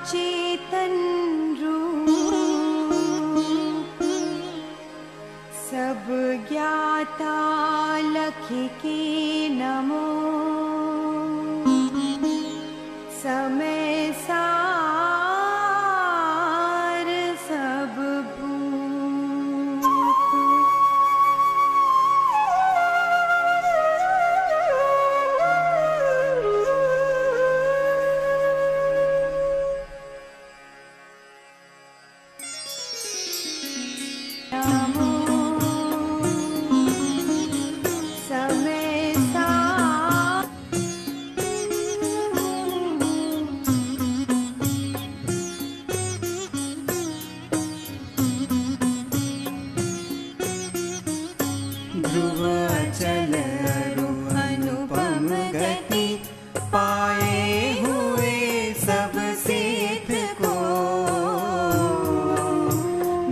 चेतन रूप सब ज्ञाता लख के नमो। समय सार सब भूत नमो। समय सार ध्रुव अचल अनुपम गति पाए हुए सब सेठ को।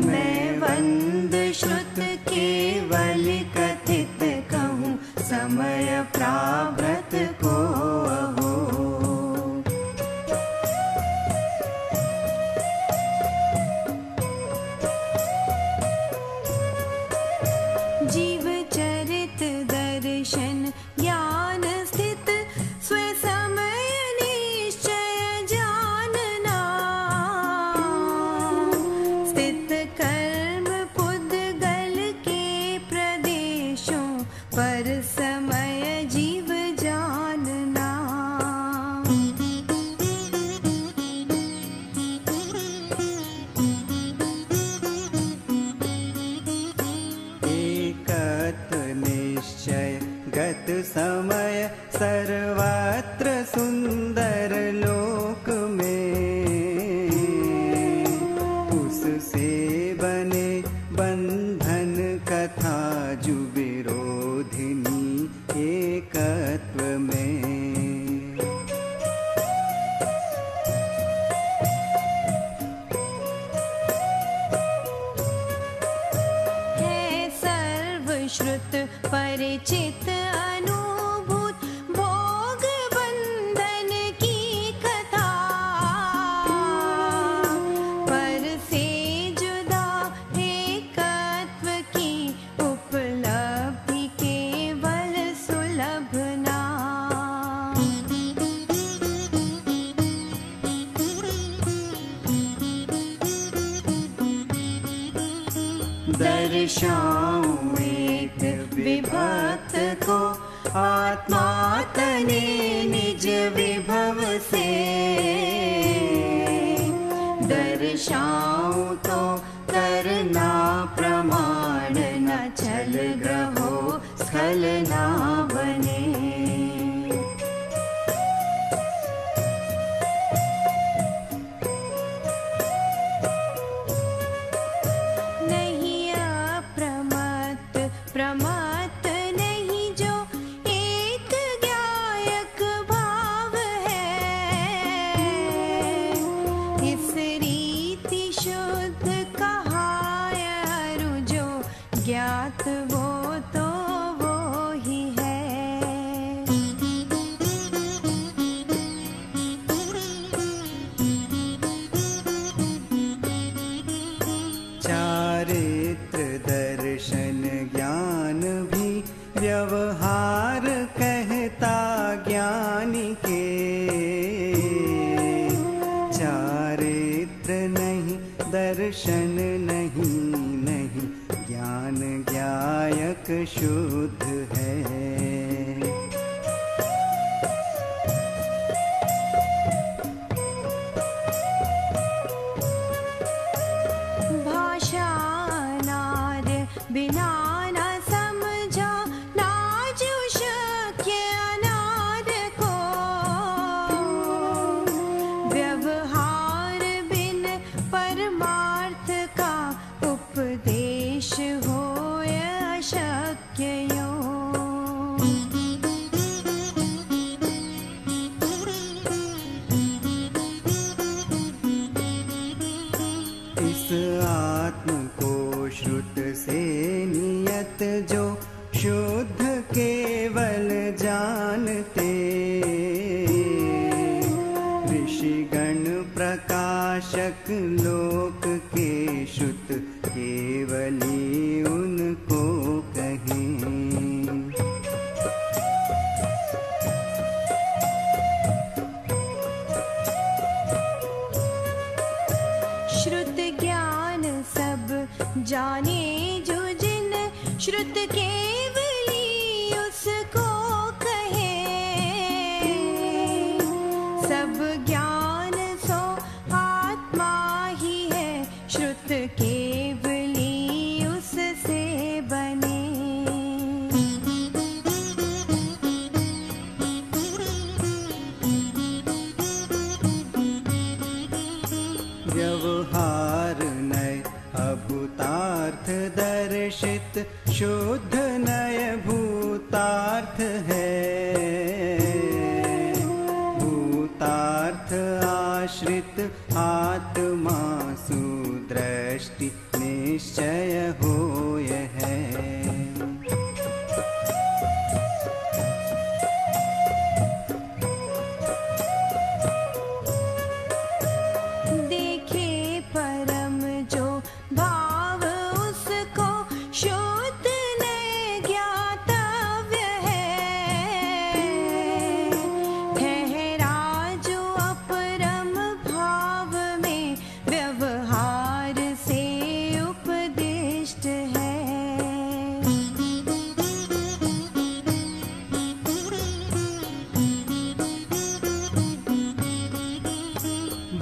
मैं वंद श्रुत केवल कथित कहूँ समय प्राभृत को अहो। जीव चरित दर्शन ज्ञान स्थित स्वसमय निश्चय जानना। स्थित कर्म पुद्गल के प्रदेशों पर समय जीव जानना। एकत्व निश्चय गत समय सर्वत्र सुंदर लोक में। उससे बने बंधन कथा जु विरोधिनी एकत्व में। है सर्वश्रुत परिचित अनुभूत भोग बंधन की कथा। पर से जुदा एकत्व की उपलब्धि केवल सुलभ नाम। दर्शाऊं एक विभक्त को आत्मा तने निज विभव से। दर्शाऊं तो करना प्रमाण न छल ग्रहो स्खल ना बने। नहीं अप्रमत्त प्रमत्त नहीं जो एक ज्ञायक भाव है। इस रीति शुद्ध कहा अरु जो ज्ञात वो तो वो ही है। चारित्र दर्शन ज्ञान भी व्यवहार कहता ज्ञानी के। चारित्र नहीं दर्शन नहीं नहीं ज्ञान ज्ञायक शुद्ध है। भाषा नाद बिना न समझा नाजु शक्य अनाद को। व्यवहार बिन परमार्थ का उपदेश हो अशक्य यो। इस आत्म को श्रुत से नियत जो शुद्ध केवल जानते। ऋषिगण प्र प्रकाशक लोक के श्रुत केवली उनको कहें। श्रुत ज्ञान सब जाने जो जिन श्रुत केवली उसको कहे। सब ज्ञान सो आत्मा ही है, श्रुत केवली उससे बने। व्यवहार नय अभूतार्थ दर्शित, शुद्ध नय भूतार्थ है। भूतार्थ आश्रित आत्मा सुदृष्टि निश्चय होय है। देखे परम जो भाव उसको शुद्ध नय ज्ञातव्य है। ठहरा जो अपरम भाव में व्यवहार से उपदिष्ट है।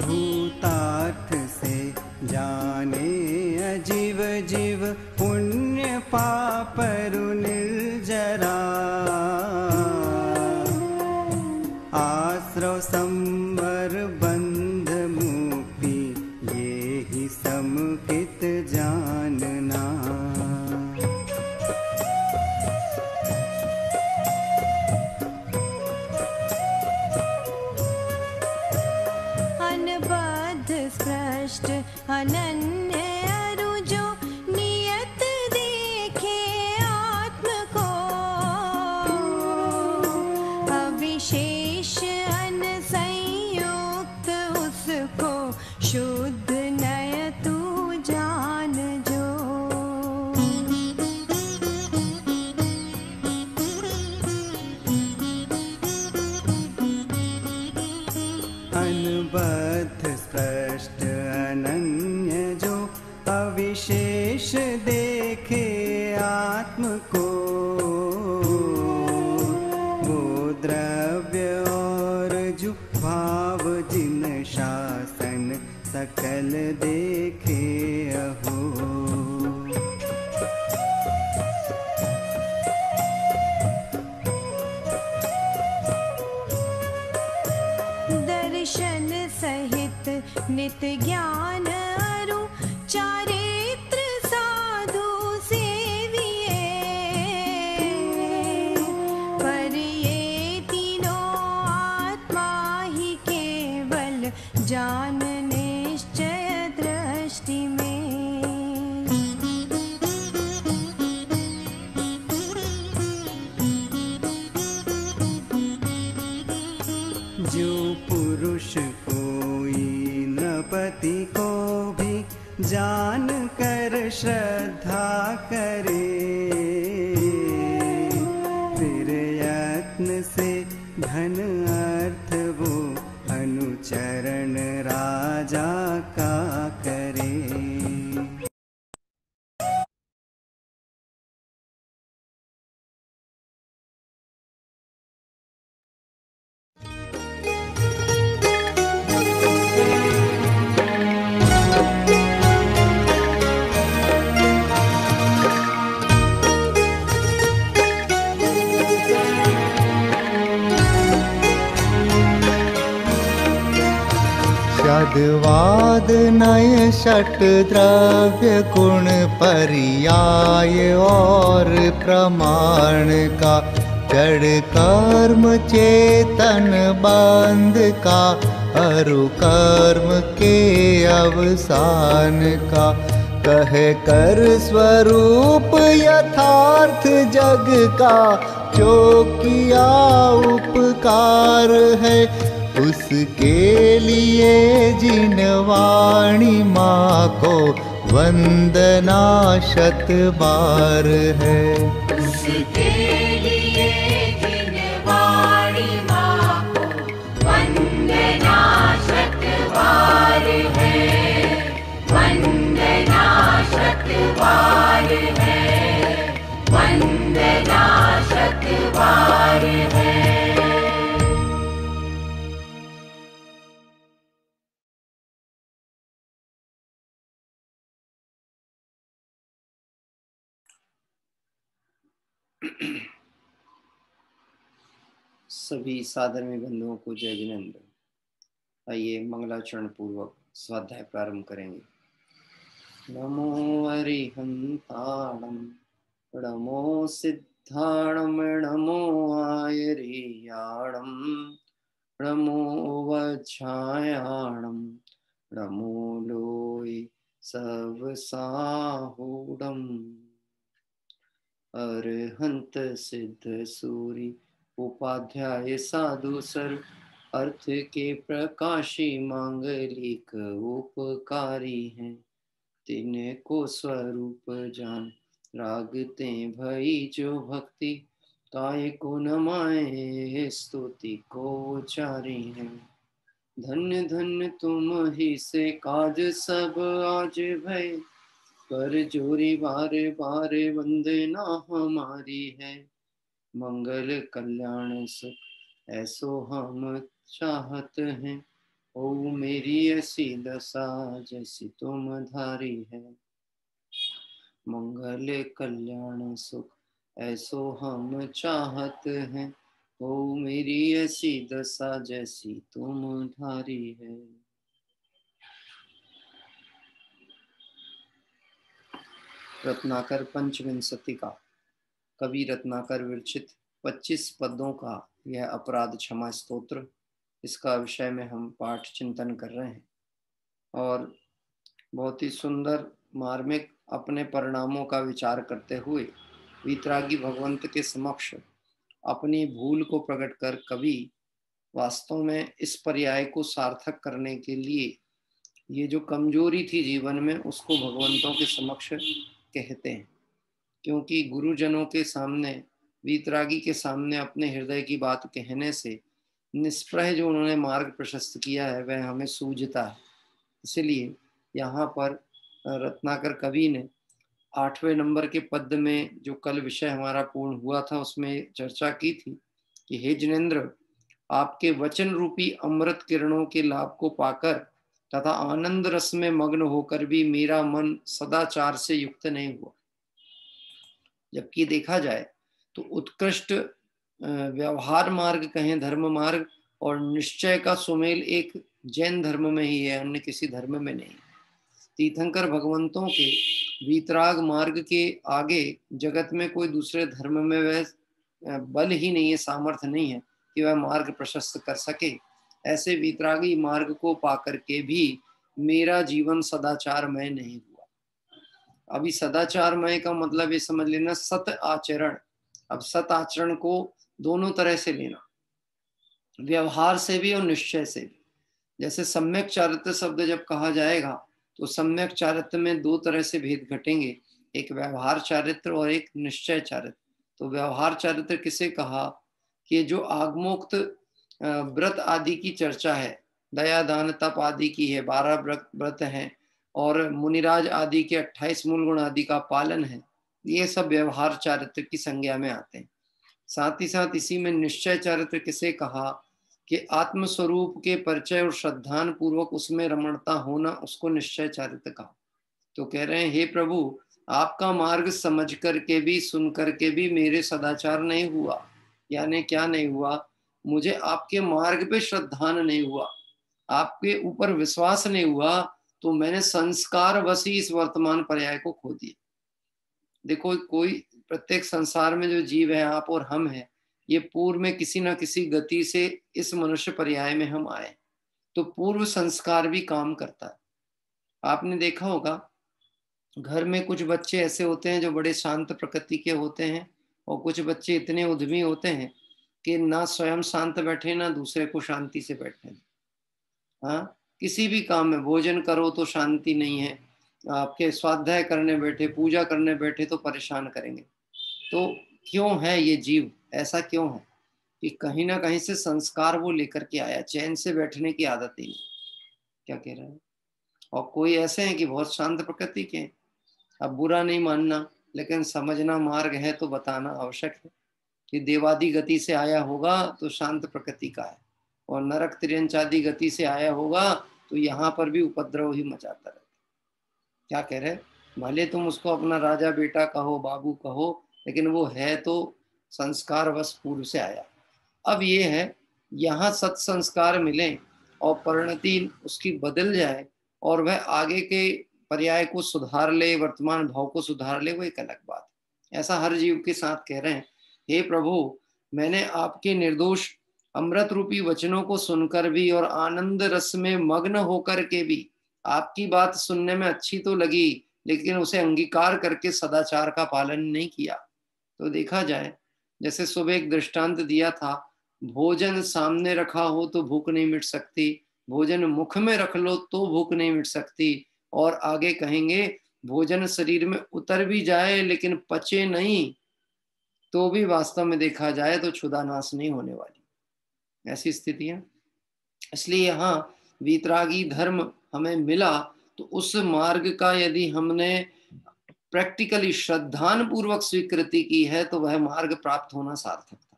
भूतार्थ से जाने अजीव जीव, पुण्य पापरु निर्जरा। आश्रव संवर बंध मुक्ति, ये ही समुचित जानना। अनबद्ध स्पष्ट अनन्य अरु जो नियत देखे आत्म को। अविशेष अनसंयुक्त उसको शुद्ध नय तू जान जो। अनबद्ध स्पष्ट अनन्य जो अविशेष देखे आत्म को। वो द्रव्य और जो भाव जिन शासन सकल देखे अहो। दर्शन सहित नित ज्ञान अरु चारित्र साधु सेविए। पर ये तीनों आत्मा ही केवल जान निश्चय दृष्टि में। जो पुरुष कोई नृपति को भी जान कर श्रद्धा करे। फिर यत्न से धन अर्थ वो अनुचरण राजा का करे। शब्दवाद नय षट द्रव्य गुण पर्याय और प्रमाण का जड़ कर्म चेतन बंध का अरु कर्म के अवसान का कहे कर स्वरूप यथार्थ जग का जो किया उपकार है उसके लिए जिन वाणी माँ को वंदना शत बार है। उसके लिए जिन वाणी माँ को वंदना शत बार है, वंदना शत बार है, वंदना शत बार है। सभी साधर्मी बंधुओं को जय जिनेन्द्र। आइए मंगलाचरण पूर्वक स्वाध्याय प्रारंभ करेंगे। नमो अरिहंताणं नमो सिद्धाणं नमो आयर्याणं नमो वज्रायाणं नमो लोय सवसाहूढम् अरहंत सिद्ध सूरि उपाध्याय साधु सर्व अर्थ के प्रकाशी मांगलिक उपकारी हैं। तिनको स्वरूप जान रागते भई जो भक्ति काय को नमाए स्तुति को उचारी है। धन्य धन्य तुम ही से काज सब आज भय कर जोरी बारे बारे वंदना हमारी है। मंगल कल्याण सुख ऐसो हम चाहत हैं, ओ मेरी ऐसी दशा जैसी तुम धारी है। मंगल कल्याण सुख ऐसो हम चाहत हैं, ओ मेरी ऐसी दशा जैसी तुम धारी है। रत्नाकर पंचविंशति का कवि रत्नाकर विरचित 25 पद्यों का यह अपराध क्षमा स्तोत्र, इसका विषय में हम पाठ चिंतन कर रहे हैं और बहुत ही सुंदर मार्मिक अपने परिणामों का विचार करते हुए वीतरागी भगवंत के समक्ष अपनी भूल को प्रकट कर कवि वास्तव में इस पर्याय को सार्थक करने के लिए ये जो कमजोरी थी जीवन में उसको भगवंतों के समक्ष कहते हैं। क्योंकि गुरुजनों के सामने वीतरागी के सामने अपने हृदय की बात कहने से निष्प्रह जो उन्होंने मार्ग प्रशस्त किया है वह हमें सूझता है। इसलिए यहाँ पर रत्नाकर कवि ने 8वें नंबर के पद में जो कल विषय हमारा पूर्ण हुआ था उसमें चर्चा की थी कि हे जिनेन्द्र, आपके वचन रूपी अमृत किरणों के लाभ को पाकर तथा आनंद रस में मग्न होकर भी मेरा मन सदाचार से युक्त नहीं हुआ। जबकि देखा जाए तो उत्कृष्ट व्यवहार मार्ग कहें धर्म मार्ग और निश्चय का सुमेल एक जैन धर्म में ही है, अन्य किसी धर्म में नहीं। तीर्थंकर भगवंतों के वीतराग मार्ग के आगे जगत में कोई दूसरे धर्म में वह बल ही नहीं है, सामर्थ्य नहीं है कि वह मार्ग प्रशस्त कर सके। ऐसे वीतरागी मार्ग को पाकर के भी मेरा जीवन सदाचारमय नहीं हुआ। अभी सदाचारमय का मतलब ये समझ लेना सत आचरण। अब सत आचरण को दोनों तरह से लेना, व्यवहार से भी और निश्चय से भी। जैसे सम्यक चारित्र शब्द जब कहा जाएगा तो सम्यक चारित्र में दो तरह से भेद घटेंगे, एक व्यवहार चारित्र और एक निश्चय चारित्र। तो व्यवहार चारित्र किसे कहा कि जो आगमोक्त व्रत आदि की चर्चा है, दया दान तप आदि की है, 12 व्रत हैं और मुनिराज आदि के 28 मूल गुण आदि का पालन है, ये सब व्यवहार चारित्र की संज्ञा में आते हैं। साथ ही साथ इसी में निश्चय चारित्र किसे कहा कि आत्मस्वरूप के परिचय और श्रद्धान पूर्वक उसमें रमणता होना, उसको निश्चय चारित्र कहा। तो कह रहे हैं हे प्रभु, आपका मार्ग समझ करके भी सुन करके भी मेरे सदाचार नहीं हुआ। यानी क्या नहीं हुआ? मुझे आपके मार्ग पे श्रद्धान नहीं हुआ, आपके ऊपर विश्वास नहीं हुआ, तो मैंने संस्कार वशी इस वर्तमान पर्याय को खो दिया। देखो, कोई प्रत्येक संसार में जो जीव है, आप और हम हैं, ये पूर्व में किसी ना किसी गति से इस मनुष्य पर्याय में हम आए, तो पूर्व संस्कार भी काम करता है। आपने देखा होगा घर में कुछ बच्चे ऐसे होते हैं जो बड़े शांत प्रकृति के होते हैं और कुछ बच्चे इतने उद्यमी होते हैं कि ना स्वयं शांत बैठे ना दूसरे को शांति से बैठने दें। हाँ, किसी भी काम में भोजन करो तो शांति नहीं है, आपके स्वाध्याय करने बैठे, पूजा करने बैठे तो परेशान करेंगे। तो क्यों है ये जीव, ऐसा क्यों है कि कहीं ना कहीं से संस्कार वो लेकर के आया, चैन से बैठने की आदत ही नहीं। क्या कह रहे हैं? और कोई ऐसे हैं कि बहुत शांत प्रकृति के हैं। अब बुरा नहीं मानना, लेकिन समझना मार्ग है तो बताना आवश्यक है कि देवादि गति से आया होगा तो शांत प्रकृति का है, और नरक तिर्यंचादि गति से आया होगा तो यहाँ पर भी उपद्रव ही मचाता रहता। क्या कह रहे? भले तुम उसको अपना राजा बेटा कहो, बाबू कहो, लेकिन वो है तो संस्कार वश पूर्व से आया। अब ये है, यहाँ सत्संस्कार मिले और परिणति उसकी बदल जाए और वह आगे के पर्याय को सुधार ले, वर्तमान भाव को सुधार ले, वो एक अलग बात है। ऐसा हर जीव के साथ कह रहे हैं, हे प्रभु, मैंने आपके निर्दोष अमृत रूपी वचनों को सुनकर भी और आनंद रस में मग्न होकर के भी, आपकी बात सुनने में अच्छी तो लगी लेकिन उसे अंगीकार करके सदाचार का पालन नहीं किया। तो देखा जाए, जैसे सुबह एक दृष्टांत दिया था, भोजन सामने रखा हो तो भूख नहीं मिट सकती, भोजन मुख में रख लो तो भूख नहीं मिट सकती, और आगे कहेंगे भोजन शरीर में उतर भी जाए लेकिन पचे नहीं तो भी वास्तव में देखा जाए तो क्षुधा नाश नहीं होने वाली, ऐसी स्थिति है। इसलिए यहाँ वीतरागी धर्म हमें मिला तो उस मार्ग का यदि हमने प्रैक्टिकली श्रद्धान पूर्वक स्वीकृति की है तो वह मार्ग प्राप्त होना सार्थक था।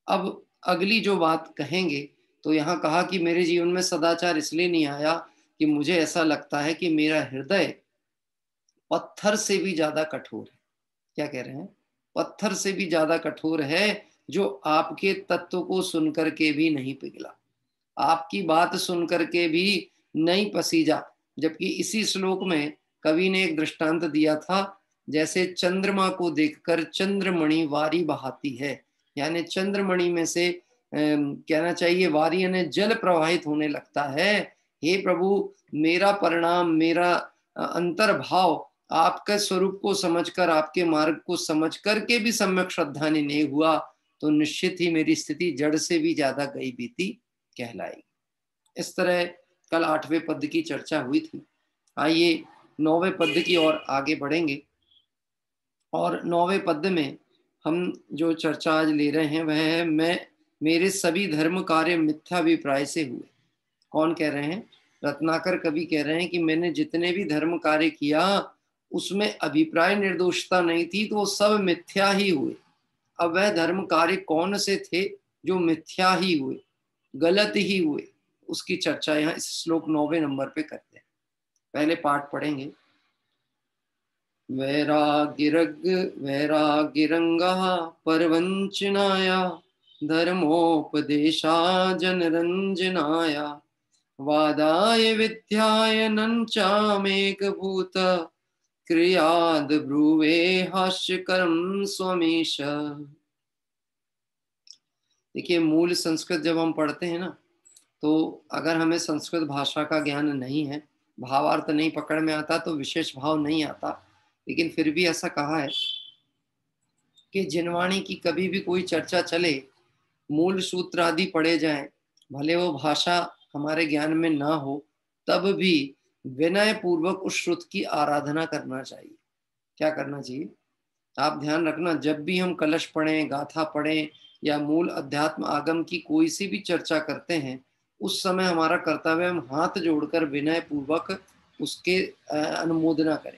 अब अगली जो बात कहेंगे, तो यहाँ कहा कि मेरे जीवन में सदाचार इसलिए नहीं आया कि मुझे ऐसा लगता है कि मेरा हृदय पत्थर से भी ज्यादा कठोर है। क्या कह रहे हैं? पत्थर से भी ज्यादा कठोर है, जो आपके तत्व को सुनकर के भी नहीं पिघला, आपकी बात सुनकर के भी नहीं पसीजा। जबकि इसी श्लोक में कवि ने एक दृष्टांत दिया था, जैसे चंद्रमा को देखकर चंद्रमणि वारी बहाती है, यानी चंद्रमणि में से कहना चाहिए वारी यानी जल प्रवाहित होने लगता है। हे प्रभु, मेरा परिणाम, मेरा अंतर्भाव आपके स्वरूप को समझकर, आपके मार्ग को समझ करके भी सम्यक श्रद्धा नहीं हुआ तो निश्चित ही मेरी स्थिति जड़ से भी ज्यादा गई बीती कहलाएगी। इस तरह कल 8वें पद की चर्चा हुई थी। आइए 9वें पद की ओर आगे बढ़ेंगे, और 9वें पद में हम जो चर्चा आज ले रहे हैं वह है, मेरे सभी धर्म कार्य मिथ्याभिप्राय से हुए। कौन कह रहे हैं? रत्नाकर कवि कह रहे हैं कि मैंने जितने भी धर्म कार्य किया उसमें अभिप्राय निर्दोषता नहीं थी, तो वो सब मिथ्या ही हुए। अब वह धर्म कार्य कौन से थे जो मिथ्या ही हुए, गलत ही हुए, उसकी चर्चा यहाँ इस श्लोक 9वें नंबर पे करते हैं। पहले पाठ पढ़ेंगे। वैराग्यरंगः परवंचनाया धर्मोपदेशा जनरंजनाय वादाय विद्याय नंचामेकभूत क्रियाद ब्रुवे हास्यकरम स्वमीश। देखिए, मूल संस्कृत जब हम पढ़ते हैं ना, तो अगर हमें संस्कृत भाषा का ज्ञान नहीं है, भावार्थ नहीं पकड़ में आता, तो विशेष भाव नहीं आता, लेकिन फिर भी ऐसा कहा है कि जिनवाणी की कभी भी कोई चर्चा चले, मूल सूत्र आदि पढ़े जाएं, भले वो भाषा हमारे ज्ञान में ना हो, तब भी विनय पूर्वक उस श्रुत की आराधना करना चाहिए। क्या करना चाहिए? आप ध्यान रखना, जब भी हम कलश पढ़ें, गाथा पढ़ें या मूल अध्यात्म आगम की कोई सी भी चर्चा करते हैं, उस समय हमारा कर्तव्य हम हाथ जोड़कर विनय पूर्वक उसके अनुमोदना करें।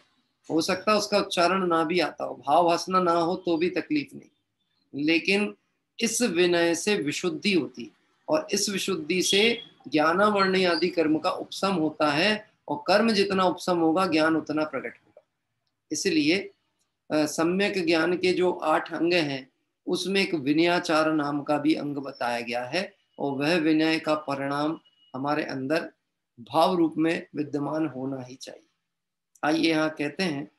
हो सकता है उसका उच्चारण ना भी आता हो, भाव हंसना ना हो तो भी तकलीफ नहीं, लेकिन इस विनय से विशुद्धि होती, और इस विशुद्धि से ज्ञानावर्ण आदि कर्म का उपशम होता है, और कर्म जितना उपशम होगा ज्ञान उतना प्रकट होगा। इसलिए सम्यक ज्ञान के जो 8 अंग हैं उसमें एक विनयाचार नाम का भी अंग बताया गया है, और वह विनय का परिणाम हमारे अंदर भाव रूप में विद्यमान होना ही चाहिए। आइए यहाँ कहते हैं,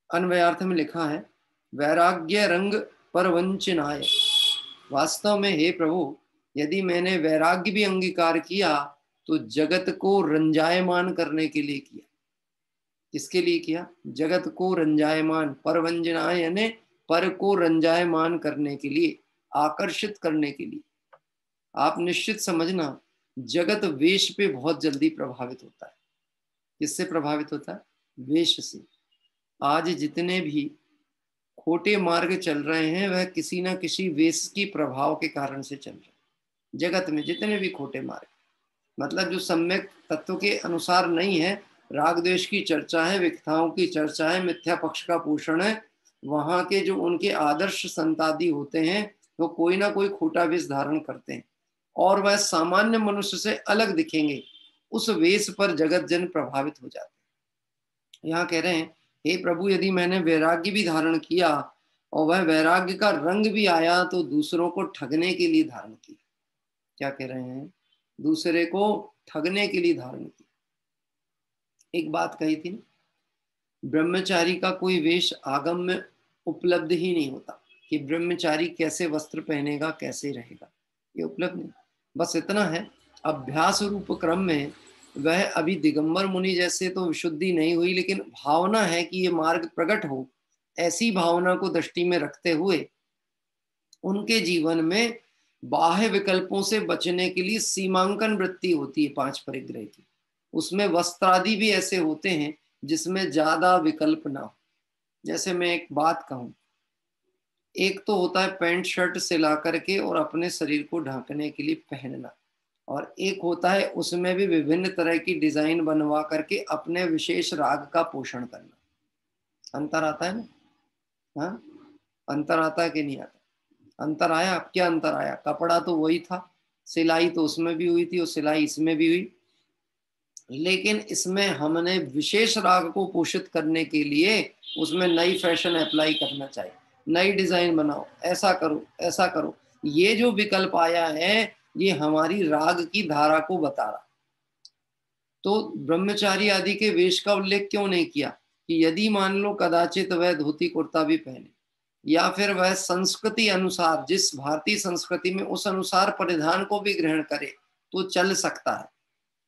अन्वयार्थ में लिखा है, वैराग्य रंग परवंचनाय। वास्तव में हे प्रभु, यदि मैंने वैराग्य भी अंगीकार किया तो जगत को रंजायमान करने के लिए किया। किसके लिए किया? जगत को रंजायमान, परवंजनाय यानी पर को रंजायमान करने के लिए। आकर्षित करने के लिए। आप निश्चित समझना, जगत वेश पे बहुत जल्दी प्रभावित होता है। किससे प्रभावित होता है? वेश से। आज जितने भी खोटे मार्ग चल रहे हैं वह किसी ना किसी वेश की प्रभाव के कारण से चल रहे हैं। जगत में जितने भी खोटे मार्ग, मतलब जो सम्यक तत्व के अनुसार नहीं है, राग द्वेष की चर्चा है, विकथाओं की चर्चा है, मिथ्या पक्ष का पोषण है, वहां के जो उनके आदर्श संतादी होते हैं वो कोई ना कोई खोटा वेश धारण करते हैं और वह सामान्य मनुष्य से अलग दिखेंगे, उस वेश पर जगत जन प्रभावित हो जाते हैं। यहाँ कह रहे हैं, हे प्रभु, यदि मैंने वैराग्य भी धारण किया और वह वैराग्य का रंग भी आया तो दूसरों को ठगने के लिए धारण किया। क्या कह रहे हैं? दूसरे को ठगने के लिए धारण किया। एक बात कही थी, ब्रह्मचारी का कोई वेश आगम में उपलब्ध ही नहीं होता कि ब्रह्मचारी कैसे वस्त्र पहनेगा, कैसे रहेगा, ये उपलब्ध नहीं। बस इतना है, अभ्यास रूप क्रम में वह अभी दिगंबर मुनि जैसे तो विशुद्धि नहीं हुई, लेकिन भावना है कि ये मार्ग प्रकट हो, ऐसी भावना को दृष्टि में रखते हुए उनके जीवन में बाह्य विकल्पों से बचने के लिए सीमांकन वृत्ति होती है 5 परिग्रह की। उसमें वस्त्रादि भी ऐसे होते हैं जिसमें ज्यादा विकल्प ना हो। जैसे मैं एक बात कहूं, एक तो होता है पैंट शर्ट सिला करके और अपने शरीर को ढकने के लिए पहनना, और एक होता है उसमें भी विभिन्न तरह की डिजाइन बनवा करके अपने विशेष राग का पोषण करना। अंतर आता है ना? हाँ, अंतर आता है कि नहीं आता? अंतर आया। अब क्या अंतर आया? कपड़ा तो वही था, सिलाई तो उसमें भी हुई थी और सिलाई इसमें भी हुई, लेकिन इसमें हमने विशेष राग को पोषित करने के लिए उसमें नई फैशन अप्लाई करना चाहिए, नई डिजाइन बनाओ, ऐसा करो ऐसा करो। ये जो विकल्प आया है ये हमारी राग की धारा को बता रहा। तो ब्रह्मचारी आदि के वेश का उल्लेख क्यों नहीं किया कि यदि मान लो कदाचित वह धोती कुर्ता भी पहने या फिर वह संस्कृति अनुसार, जिस भारतीय संस्कृति में उस अनुसार परिधान को भी ग्रहण करे तो चल सकता है,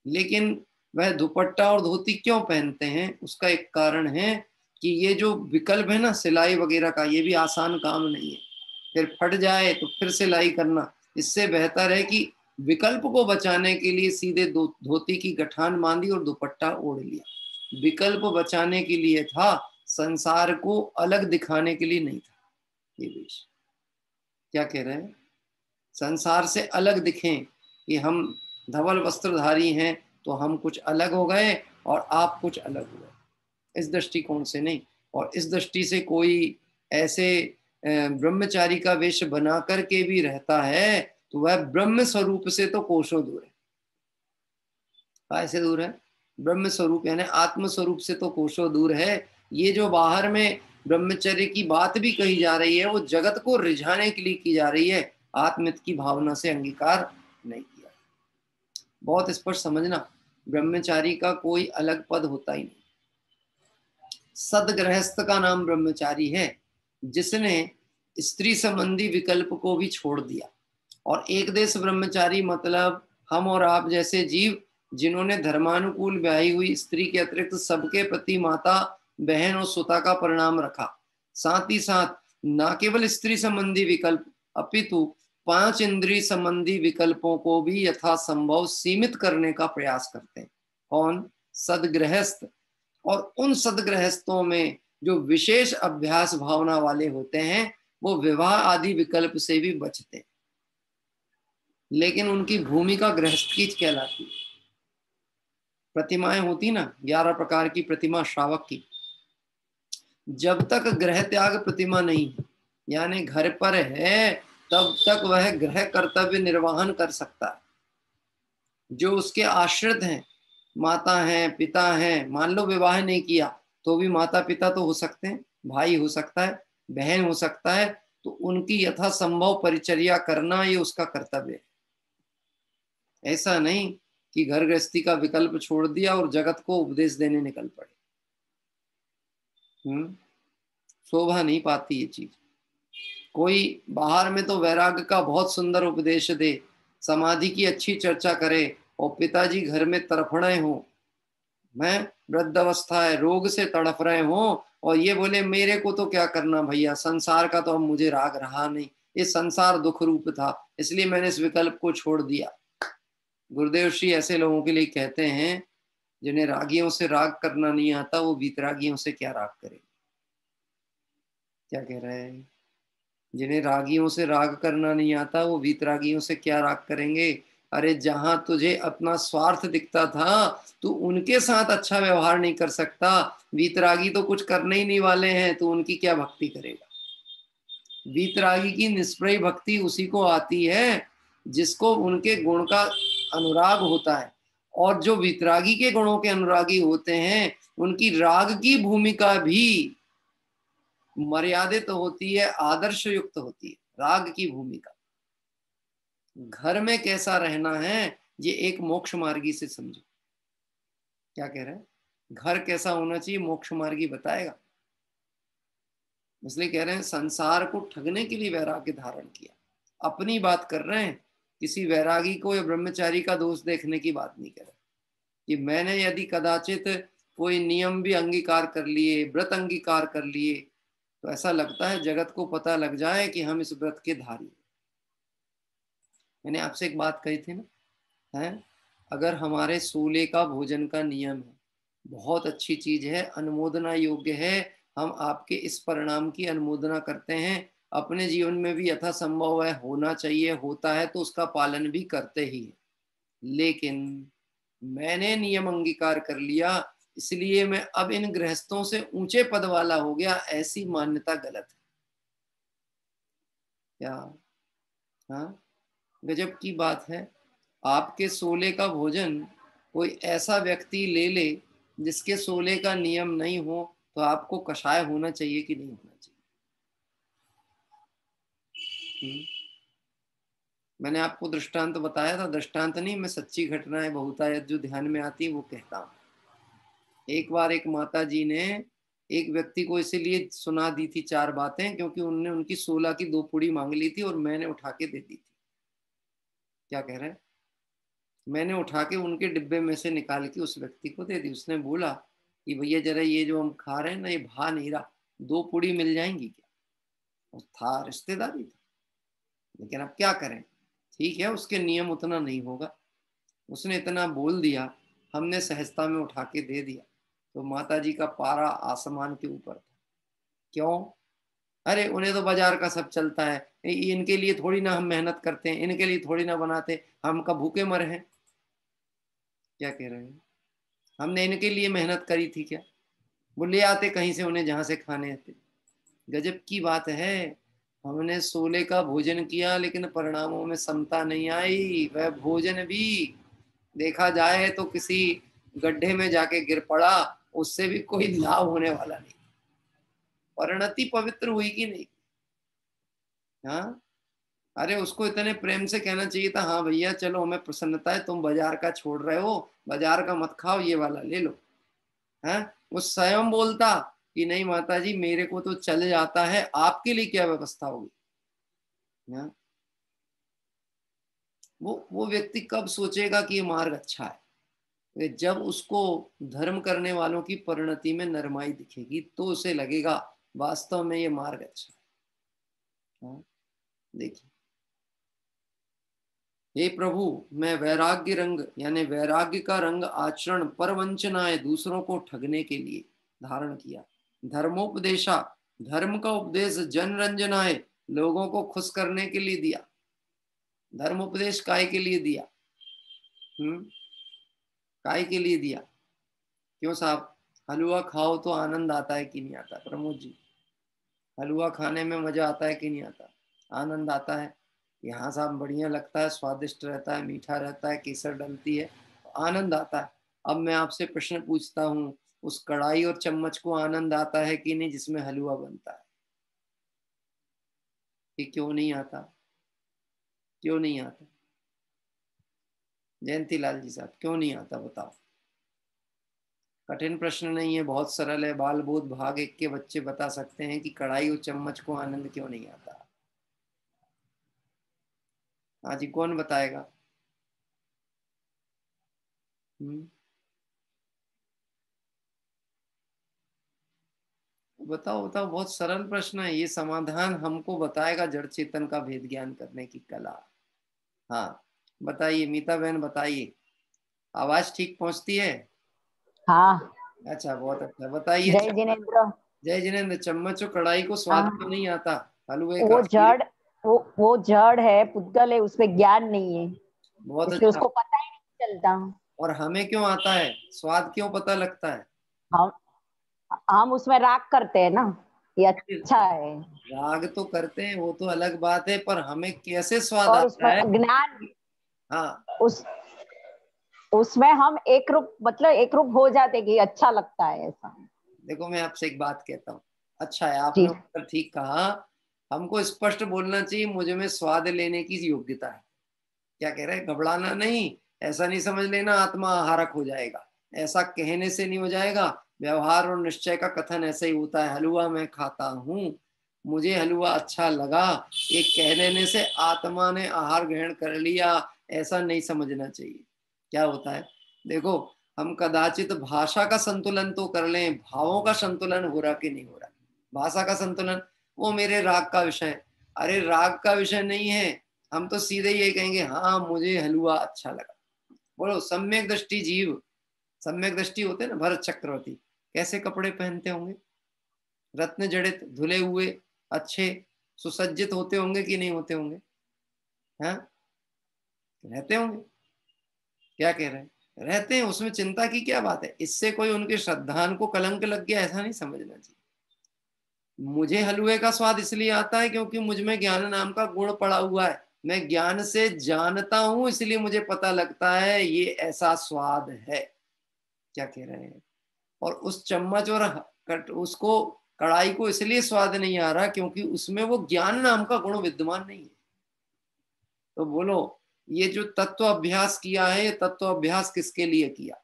लेकिन वह दुपट्टा और धोती क्यों पहनते हैं? उसका एक कारण है कि ये जो विकल्प है ना सिलाई वगैरह का, ये भी आसान काम नहीं है। फिर फट जाए तो फिर सिलाई करना, इससे बेहतर है कि विकल्प को बचाने के लिए सीधे धोती की गठान बांधी और दुपट्टा ओढ़ लिया। विकल्प बचाने के लिए था, संसार को अलग दिखाने के लिए नहीं था ये वेश। क्या कह रहे हैं? संसार से अलग दिखें कि हम धवल वस्त्रधारी हैं तो हम कुछ अलग हो गए और आप कुछ अलग हो गए, इस दृष्टिकोण से नहीं। और इस दृष्टि से कोई ऐसे ब्रह्मचारी का वेश बना करके भी रहता है तो वह ब्रह्म स्वरूप से तो कोसों दूर है। ऐसे दूर है? ब्रह्म स्वरूप यानी आत्म स्वरूप से तो कोसों दूर है। ये जो बाहर में ब्रह्मचर्य की बात भी कही जा रही है वो जगत को रिझाने के लिए की जा रही है, आत्मित की भावना से अंगीकार नहीं किया। बहुत स्पष्ट समझना, ब्रह्मचारी का कोई अलग पद होता ही नहीं। सदगृहस्थ का नाम ब्रह्मचारी है जिसने स्त्री संबंधी विकल्प को भी छोड़ दिया। और एक देश ब्रह्मचारी मतलब हम और आप जैसे जीव जिन्होंने धर्मानुकूल ब्याही हुई स्त्री के अतिरिक्त सबके प्रति माता, बहन और सुता का परिणाम रखा। साथ ही साथ न केवल स्त्री संबंधी विकल्प अपितु 5 इंद्रिय संबंधी विकल्पों को भी यथासंभव सीमित करने का प्रयास करते हैं। कौन? सदगृहस्थ। और उन सदगृहस्थों में जो विशेष अभ्यास भावना वाले होते हैं वो विवाह आदि विकल्प से भी बचते हैं, लेकिन उनकी भूमिका गृहस्थ की कहलाती है। प्रतिमाएं होती ना 11 प्रकार की प्रतिमा श्रावक की, जब तक गृह त्याग प्रतिमा नहीं है यानी घर पर है तब तक वह गृह कर्तव्य निर्वहन कर सकता है। जो उसके आश्रित हैं, माता हैं, पिता हैं, मान लो विवाह नहीं किया तो भी माता पिता तो हो सकते हैं, भाई हो सकता है, बहन हो सकता है, तो उनकी यथासंभव परिचर्या करना ये उसका कर्तव्य है। ऐसा नहीं कि घर गृहस्थी का विकल्प छोड़ दिया और जगत को उपदेश देने निकल पड़े। शोभा नहीं पाती ये चीज। कोई बाहर में तो वैराग्य का बहुत सुंदर उपदेश दे, समाधि की अच्छी चर्चा करे और पिताजी घर में तड़फ रहे हो, मैं वृद्धावस्था है, रोग से तड़फ रहे हो और ये बोले मेरे को तो क्या करना भैया, संसार का तो अब मुझे राग रहा नहीं, ये संसार दुख रूप था, इसलिए मैंने इस विकल्प को छोड़ दिया। गुरुदेव श्री ऐसे लोगों के लिए कहते हैं जिन्हें रागियों से राग करना नहीं आता, वो वीतरागियों से क्या राग करे। क्या कह रहे हैं? जिन्हें रागियों से राग करना नहीं आता, वो वीतरागियों से क्या राग करेंगे। अरे जहां तुझे अपना स्वार्थ दिखता था, तू उनके साथ अच्छा व्यवहार नहीं कर सकता। वीतरागी तो कुछ करने ही नहीं वाले हैं, तो उनकी क्या भक्ति करेगा। वीतरागी की निष्प्रय भक्ति उसी को आती है जिसको उनके गुण का अनुराग होता है, और जो वीतरागी के गुणों के अनुरागी होते हैं उनकी राग की भूमिका भी मर्यादित होती है, आदर्श युक्त होती है। राग की भूमिका घर में कैसा रहना है, ये एक मोक्ष मार्गी से समझो। क्या कह रहे हैं? घर कैसा होना चाहिए मोक्ष मार्गी बताएगा। इसलिए कह रहे हैं संसार को ठगने के लिए वैराग्य धारण किया। अपनी बात कर रहे हैं, किसी वैरागी को या ब्रह्मचारी का दोष देखने की बात नहीं कर रहे कि मैंने यदि कदाचित कोई नियम भी अंगीकार कर लिए, व्रत अंगीकार कर लिए, तो ऐसा लगता है जगत को पता लग जाए कि हम इस व्रत के धारी हैं। मैंने आपसे एक बात कही थी ना, है अगर हमारे सूले का भोजन का नियम है, बहुत अच्छी चीज है, अनुमोदना योग्य है, हम आपके इस परिणाम की अनुमोदना करते हैं। अपने जीवन में भी यथासंभव है, होना चाहिए, होता है तो उसका पालन भी करते ही है। लेकिन मैंने नियम अंगीकार कर लिया, इसलिए मैं अब इन गृहस्थों से ऊंचे पद वाला हो गया, ऐसी मान्यता गलत है। क्या? हाँ, गजब की बात है। आपके सोले का भोजन कोई ऐसा व्यक्ति ले ले जिसके सोले का नियम नहीं हो, तो आपको कषाय होना चाहिए कि नहीं होना चाहिए? मैंने आपको दृष्टांत बताया था, दृष्टांत नहीं, मैं सच्ची घटनाएं बहुतायत जो ध्यान में आती है वो कहता हूँ। एक बार एक माता जी ने एक व्यक्ति को इसीलिए सुना दी थी 4 बातें, क्योंकि उनने उनकी 16 की 2 पूड़ी मांग ली थी और मैंने उठा के दे दी थी। क्या कह रहे हैं? मैंने उठा के उनके डिब्बे में से निकाल के उस व्यक्ति को दे दी। उसने बोला कि भैया जरा ये जो हम खा रहे हैं ना, ये भा नहीं रहा, 2 पूड़ी मिल जाएंगी क्या? और था रिश्तेदारी था, लेकिन अब क्या करें, ठीक है उसके नियम उतना नहीं होगा। उसने इतना बोल दिया, हमने सहजता में उठा के दे दिया, तो माता जी का पारा आसमान के ऊपर था। क्यों? अरे उन्हें तो बाजार का सब चलता है, इनके लिए थोड़ी ना हम मेहनत करते हैं, इनके लिए थोड़ी ना बनाते, हम कब भूखे मरे हैं। क्या कह रहे हैं? हमने इनके लिए मेहनत करी थी क्या? वो ले आते कहीं से उन्हें जहां से खाने थे। गजब की बात है, हमने सोले का भोजन किया लेकिन परिणामों में समता नहीं आई। वह भोजन भी देखा जाए तो किसी गड्ढे में जाके गिर पड़ा, उससे भी कोई लाभ होने वाला नहीं। परिणति पवित्र हुई कि नहीं? हाँ, अरे उसको इतने प्रेम से कहना चाहिए था, हाँ भैया चलो हमें प्रसन्नता है, तुम बाजार का छोड़ रहे हो, बाजार का मत खाओ, ये वाला ले लो। है वो स्वयं बोलता कि नहीं माता जी मेरे को तो चल जाता है, आपके लिए क्या व्यवस्था होगी। हाँ? वो व्यक्ति कब सोचेगा कि ये मार्ग अच्छा है? जब उसको धर्म करने वालों की परिणति में नरमाई दिखेगी, तो उसे लगेगा वास्तव में ये मार्ग अच्छा है। हाँ? देखिए, हे प्रभु, मैं वैराग्य रंग यानी वैराग्य का रंग आचरण परवंचनाएं दूसरों को ठगने के लिए धारण किया। धर्मोपदेशा, धर्म का उपदेश जनरंजनाएं लोगों को खुश करने के लिए दिया। धर्म उपदेश काय के लिए दिया? काय के लिए दिया? क्यों साहब? हलवा खाओ तो आनंद आता है कि नहीं आता? प्रमोद जी, हलवा खाने में मजा आता है कि नहीं आता? आनंद आता है। यहाँ साहब बढ़िया लगता है, स्वादिष्ट रहता है, मीठा रहता है, केसर डलती है, आनंद आता है। अब मैं आपसे प्रश्न पूछता हूँ, उस कढ़ाई और चम्मच को आनंद आता है कि नहीं जिसमें हलवा बनता है? कि क्यों नहीं आता? क्यों नहीं आता? जयंती लाल जी साहब, क्यों नहीं आता बताओ? कठिन प्रश्न नहीं है, बहुत सरल है। बाल बोध भाग 1 के बच्चे बता सकते हैं कि कढ़ाई और चम्मच को आनंद क्यों नहीं आता। हाँ जी, कौन बताएगा? बताओ बताओ, बहुत सरल प्रश्न है ये, समाधान हमको बताएगा जड़ चेतन का भेद ज्ञान करने की कला। हाँ बताइए मीता बहन, बताइए। आवाज ठीक पहुंचती है? हाँ। अच्छा, बहुत अच्छा, बताइए। जय जिनेन्द्र। जय जिनेन्द्र, चम्मच और कड़ाई को स्वाद हाँ, क्यों नहीं आता हलवे का? वो जड़, वो जड़ है, पुद्गल है, उसमें ज्ञान नहीं है, बहुत इसलिए अच्छा। उसको पता ही नहीं चलता। और हमें क्यों आता है, स्वाद क्यों पता लगता है? हम हम उसमें राग करते हैं ना, ये अच्छा है। राग तो करते हैं, वो तो अलग बात है, पर हमें कैसे स्वाद और आता उसमें है? ज्ञान, हाँ उस उसमें हम एक रूप, मतलब एक रूप हो जाते कि अच्छा लगता है ऐसा। देखो, मैं आपसे एक बात कहता हूँ, अच्छा है आपने जी। उत्तर ठीक कहा। हमको स्पष्ट बोलना चाहिए, मुझे में स्वाद लेने की योग्यता है। क्या कह रहे हैं? घबराना नहीं, ऐसा नहीं समझ लेना आत्मा आहारक हो जाएगा, ऐसा कहने से नहीं हो जाएगा। व्यवहार और निश्चय का कथन ऐसा ही होता है। हलवा मैं खाता हूँ, मुझे हलवा अच्छा लगा, ये कह देने से आत्मा ने आहार ग्रहण कर लिया, ऐसा नहीं समझना चाहिए। क्या होता है, देखो, हम कदाचित भाषा का संतुलन तो कर लें, भावों का संतुलन हो रहा कि नहीं हो रहा। भाषा का संतुलन वो मेरे राग का विषय है, अरे राग का विषय नहीं है, हम तो सीधे ये कहेंगे हाँ मुझे हलवा अच्छा लगा। बोलो, सम्यक दृष्टि जीव, सम्यक दृष्टि होते ना भरत चक्रवर्ती, कैसे कपड़े पहनते होंगे? रत्न जड़ित, धुले हुए, अच्छे सुसज्जित होते होंगे कि नहीं होते होंगे? हाँ, रहते होंगे। क्या कह रहे हैं? रहते हैं, उसमें चिंता की क्या बात है? इससे कोई उनके श्रद्धान को कलंक लग गया ऐसा नहीं समझना चाहिए। मुझे हलवे का स्वाद इसलिए आता है क्योंकि मुझ में ज्ञान नाम का गुण पड़ा हुआ है, मैं ज्ञान से जानता हूं, इसलिए मुझे पता लगता है ये ऐसा स्वाद है। क्या कह रहे हैं? और उस चम्मच और उसको कढ़ाई को इसलिए स्वाद नहीं आ रहा क्योंकि उसमें वो ज्ञान नाम का गुण विद्यमान नहीं है। तो बोलो, ये जो तत्व अभ्यास किया है, ये तत्व अभ्यास किसके लिए किया?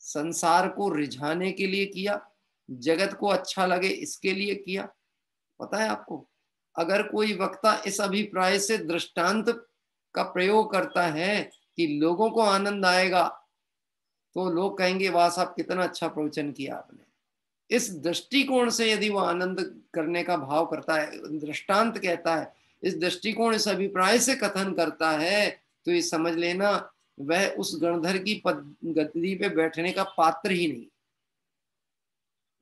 संसार को रिझाने के लिए किया, जगत को अच्छा लगे इसके लिए किया। पता है आपको, अगर कोई वक्ता इस अभिप्राय से दृष्टांत का प्रयोग करता है कि लोगों को आनंद आएगा, तो लोग कहेंगे वाह साहब कितना अच्छा प्रवचन किया आपने। इस दृष्टिकोण से यदि वो आनंद करने का भाव करता है, दृष्टांत कहता है, इस दृष्टिकोण, इस अभिप्राय से कथन करता है, तो ये समझ लेना वह उस गणधर की गद्दी पे बैठने का पात्र ही नहीं।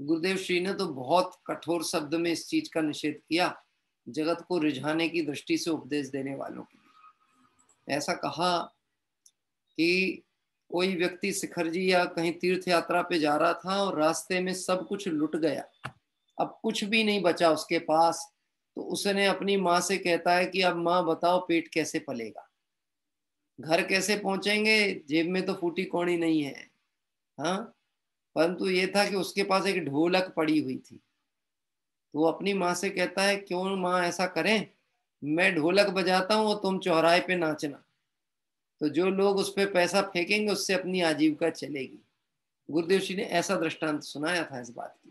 गुरुदेव श्री ने तो बहुत कठोर शब्द में इस चीज का निषेध किया, जगत को रिझाने की दृष्टि से उपदेश देने वालों के लिए। ऐसा कहा कि कोई व्यक्ति शिखर जी या कहीं तीर्थ यात्रा पे जा रहा था और रास्ते में सब कुछ लुट गया, अब कुछ भी नहीं बचा उसके पास, तो उसने अपनी माँ से कहता है कि अब माँ बताओ पेट कैसे पलेगा, घर कैसे पहुंचेंगे, जेब में तो फूटी कौड़ी नहीं है। हाँ, परंतु ये था कि उसके पास एक ढोलक पड़ी हुई थी, तो वो अपनी माँ से कहता है क्यों माँ ऐसा करें, मैं ढोलक बजाता हूँ और तुम चौराहे पे नाचना, तो जो लोग उस पर पैसा फेंकेंगे उससे अपनी आजीविका चलेगी। गुरुदेव जी ने ऐसा दृष्टांत सुनाया था इस बात की।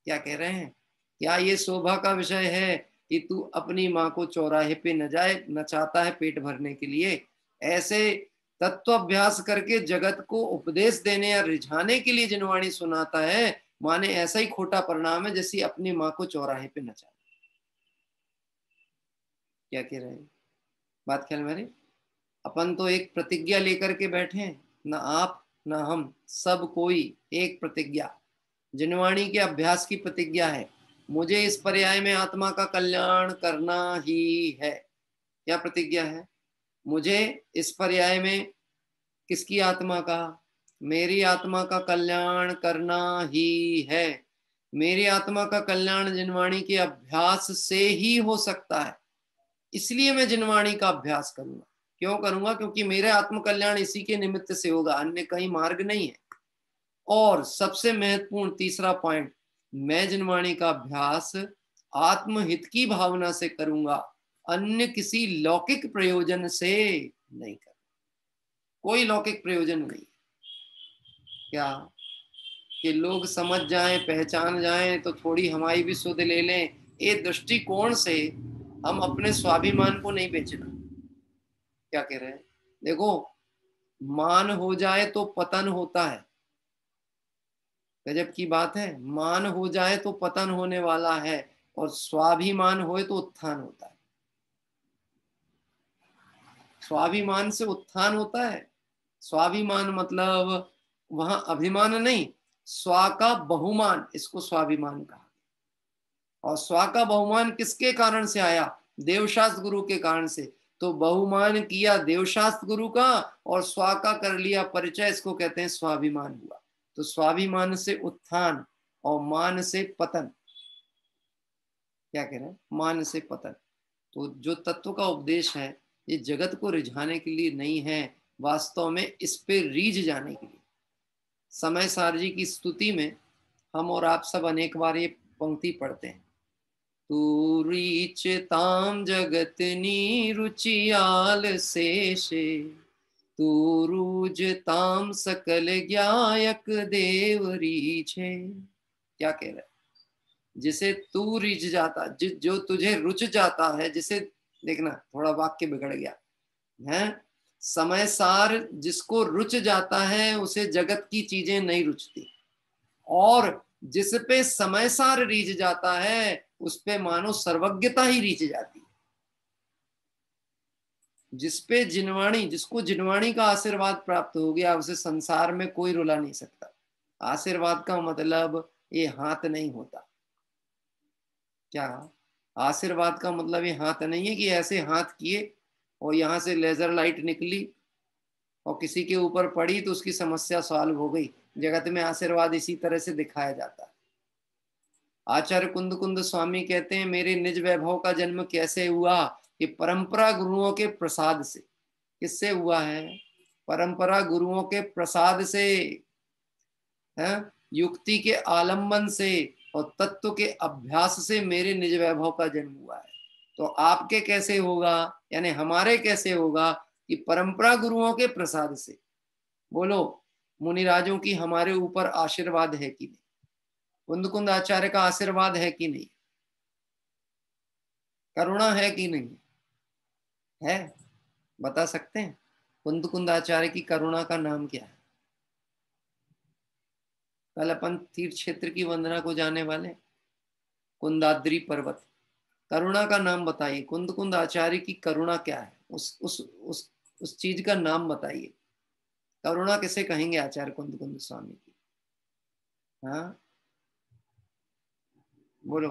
क्या कह रहे हैं? क्या ये शोभा का विषय है कि तू अपनी माँ को चौराहे पे न जाए, नचाता है पेट भरने के लिए? ऐसे तत्व अभ्यास करके जगत को उपदेश देने या रिझाने के लिए जिनवाणी सुनाता है, माने ऐसा ही खोटा परिणाम है जैसे अपनी माँ को चौराहे पे नचा। क्या कह रहे हैं? बात ख्याल मेरे, अपन तो एक प्रतिज्ञा लेकर के बैठे हैं, ना आप ना हम, सब कोई एक प्रतिज्ञा, जिनवाणी के अभ्यास की प्रतिज्ञा है, मुझे इस पर्याय में आत्मा का कल्याण करना ही है। क्या प्रतिज्ञा है? मुझे इस पर्याय में किसकी आत्मा का? मेरी आत्मा का कल्याण करना ही है। मेरी आत्मा का कल्याण जिनवाणी के अभ्यास से ही हो सकता है, इसलिए मैं जिनवाणी का अभ्यास करूंगा। क्यों करूंगा? क्योंकि मेरे आत्म कल्याण इसी के निमित्त से होगा, अन्य कहीं मार्ग नहीं है। और सबसे महत्वपूर्ण तीसरा पॉइंट, मैं जिनवाणी का अभ्यास आत्महित की भावना से करूंगा, अन्य किसी लौकिक प्रयोजन से नहीं करूंगा। कोई लौकिक प्रयोजन नहीं। क्या कि लोग समझ जाएं, पहचान जाएं, तो थोड़ी हमारी भी सुध ले लें, ये दृष्टिकोण से हम अपने स्वाभिमान को नहीं बेचना। क्या कह रहे हैं? देखो, मान हो जाए तो पतन होता है, गजब की बात है। मान हो जाए तो पतन होने वाला है, और स्वाभिमान होए तो उत्थान होता है। स्वाभिमान से उत्थान होता है। स्वाभिमान मतलब वहां अभिमान नहीं, स्वा का बहुमान, इसको स्वाभिमान कहा। और स्वा का बहुमान किसके कारण से आया? देवशास्त्र गुरु के कारण से। तो बहुमान किया देवशास्त्र गुरु का, और स्वा का कर लिया परिचय, इसको कहते हैं स्वाभिमान हुआ। तो स्वाभिमान से उत्थान और मान से पतन। क्या कह रहे हैं? मान से पतन। तो जो तत्व का उपदेश है ये जगत को रिझाने के लिए नहीं है, वास्तव में इस पे रीझ जाने के लिए। समय सार जी की स्तुति में हम और आप सब अनेक बार ये पंक्ति पढ़ते हैं, तू रीचताम जगतनी रुचियाल शेषे, तू रूजताम सकल ज्ञायक देव रीछे। क्या कह रहा है? जिसे तू रिझ जाता, जो तुझे रुच जाता है, जिसे, देखना थोड़ा वाक्य बिगड़ गया है, समय सार जिसको रुच जाता है उसे जगत की चीजें नहीं रुचती, और जिस पे समय सार रीझ जाता है उस पे मानो सर्वज्ञता ही रीझ जाती है। जिस पे जिनवाणी, जिसको जिनवाणी का आशीर्वाद प्राप्त हो गया, उसे संसार में कोई रुला नहीं सकता। आशीर्वाद का मतलब ये हाथ नहीं होता। क्या? आशीर्वाद का मतलब ये हाथ नहीं है कि ऐसे हाथ किए और यहां से लेजर लाइट निकली और किसी के ऊपर पड़ी तो उसकी समस्या सॉल्व हो गई। जगत में आशीर्वाद इसी तरह से दिखाया जाता है। आचार्य कुंद कुंद स्वामी कहते हैं, मेरे निज वैभव का जन्म कैसे हुआ? ये परंपरा गुरुओं के प्रसाद से। किससे हुआ है? परंपरा गुरुओं के प्रसाद से, है, युक्ति के आलंबन से और तत्व के अभ्यास से मेरे निज वैभव का जन्म हुआ है। तो आपके कैसे होगा, यानी हमारे कैसे होगा? कि परंपरा गुरुओं के प्रसाद से। बोलो, मुनिराजों की हमारे ऊपर आशीर्वाद है कि नहीं? कुंद कुंद आचार्य का आशीर्वाद है कि नहीं? करुणा है कि नहीं है? बता सकते हैं? कुंद कुंद आचार्य की करुणा का नाम क्या है? कल अपन तीर्थ क्षेत्र की वंदना को जाने वाले, कुंदाद्री पर्वत। करुणा का नाम बताइए। कुंद कुंद आचार्य की करुणा क्या है? उस चीज का नाम बताइए। करुणा किसे कहेंगे आचार्य कुंद कुंद स्वामी की? हाँ, बोलो।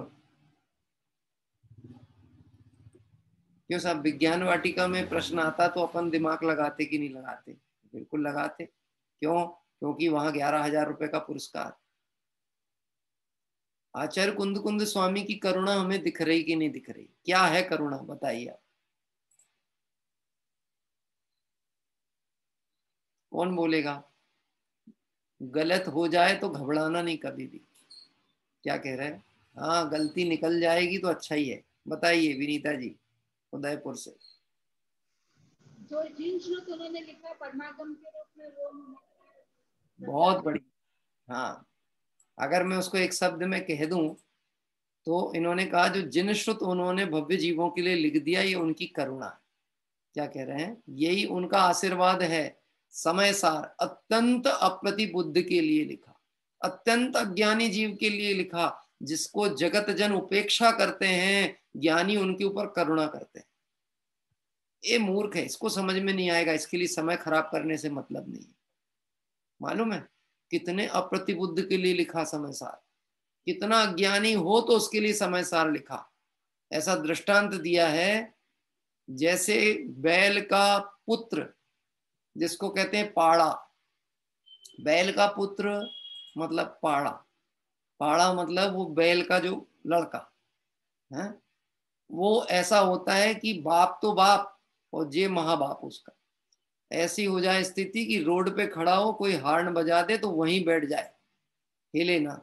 क्यों साहब, विज्ञान वाटिका में प्रश्न आता तो अपन दिमाग लगाते कि नहीं लगाते? बिल्कुल लगाते। क्यों? क्योंकि वहां 11,000 रुपए का पुरस्कार। आचार्य कुंद कुंद स्वामी की करुणा हमें दिख रही कि नहीं दिख रही? क्या है करुणा, बताइए आप। कौन बोलेगा? गलत हो जाए तो घबराना नहीं कभी भी। क्या कह रहे हैं? हाँ, गलती निकल जाएगी तो अच्छा ही है। बताइए विनीता जी, उदयपुर से। जो जिन श्लोक उन्होंने लिखा परमागम के रूप में, वो बहुत बढ़िया। हाँ, अगर मैं उसको एक शब्द में कह दूं तो इन्होंने कहा जो जिन श्रुत उन्होंने भव्य जीवों के लिए लिख दिया, ये उनकी करुणा है। क्या कह रहे हैं? यही उनका आशीर्वाद है। समय सार अत्यंत अप्रतिबुद्ध के लिए लिखा, अत्यंत अज्ञानी जीव के लिए लिखा, जिसको जगत जन उपेक्षा करते हैं, ज्ञानी उनके ऊपर करुणा करते हैं। ये मूर्ख है, इसको समझ में नहीं आएगा, इसके लिए समय खराब करने से मतलब नहीं है। मालूम है कितने अप्रतिबुद्ध के लिए लिखा समय सार? कितना अज्ञानी हो तो उसके लिए समय सार लिखा। ऐसा दृष्टांत दिया है जैसे बैल का पुत्र, जिसको कहते हैं पाड़ा। बैल का पुत्र मतलब पाड़ा। पाड़ा मतलब वो बैल का जो लड़का है, वो ऐसा होता है कि बाप तो बाप और जे महाबाप उसका। ऐसी हो जाए स्थिति कि रोड पे खड़ा हो, कोई हार्न बजा दे तो वहीं बैठ जाए, हिले ना।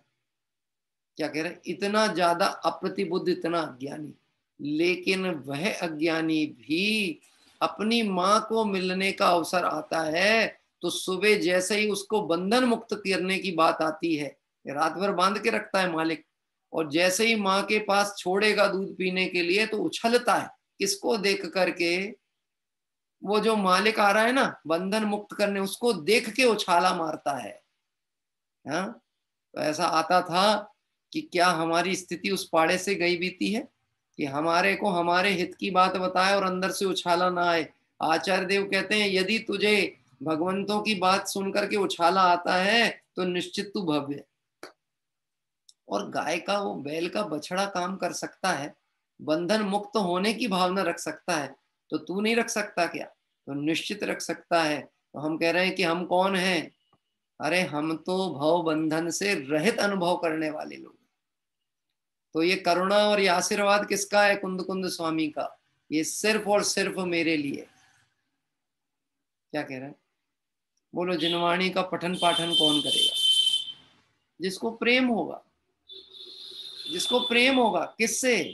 क्या कह रहे? इतना ज्यादा अप्रतिबुद्ध, इतना अज्ञानी। लेकिन वह अज्ञानी भी अपनी माँ को मिलने का अवसर आता है तो सुबह जैसे ही उसको बंधन मुक्त करने की बात आती है, रात भर बांध के रखता है मालिक, और जैसे ही माँ के पास छोड़ेगा दूध पीने के लिए तो उछलता है। किसको देख करके? वो जो मालिक आ रहा है ना बंधन मुक्त करने, उसको देख के उछाला मारता है। हाँ? तो ऐसा आता था कि क्या हमारी स्थिति उस पाड़े से गई बीती है कि हमारे को हमारे हित की बात बताए और अंदर से उछाला ना आए। आचार्य देव कहते हैं यदि तुझे भगवंतों की बात सुन करके उछाला आता है तो निश्चित तू भव्य है। और गाय का वो बैल का बछड़ा काम कर सकता है, बंधन मुक्त होने की भावना रख सकता है, तो तू नहीं रख सकता क्या? तो निश्चित रख सकता है। तो हम कह रहे हैं कि हम कौन हैं? अरे हम तो भव बंधन से रहित अनुभव करने वाले लोग। तो ये करुणा और ये आशीर्वाद किसका है? कुंद कुंद स्वामी का। ये सिर्फ और सिर्फ मेरे लिए। क्या कह रहे हैं? बोलो, जिनवाणी का पठन पाठन कौन करेगा? जिसको प्रेम होगा, जिसको प्रेम होगा। किससे?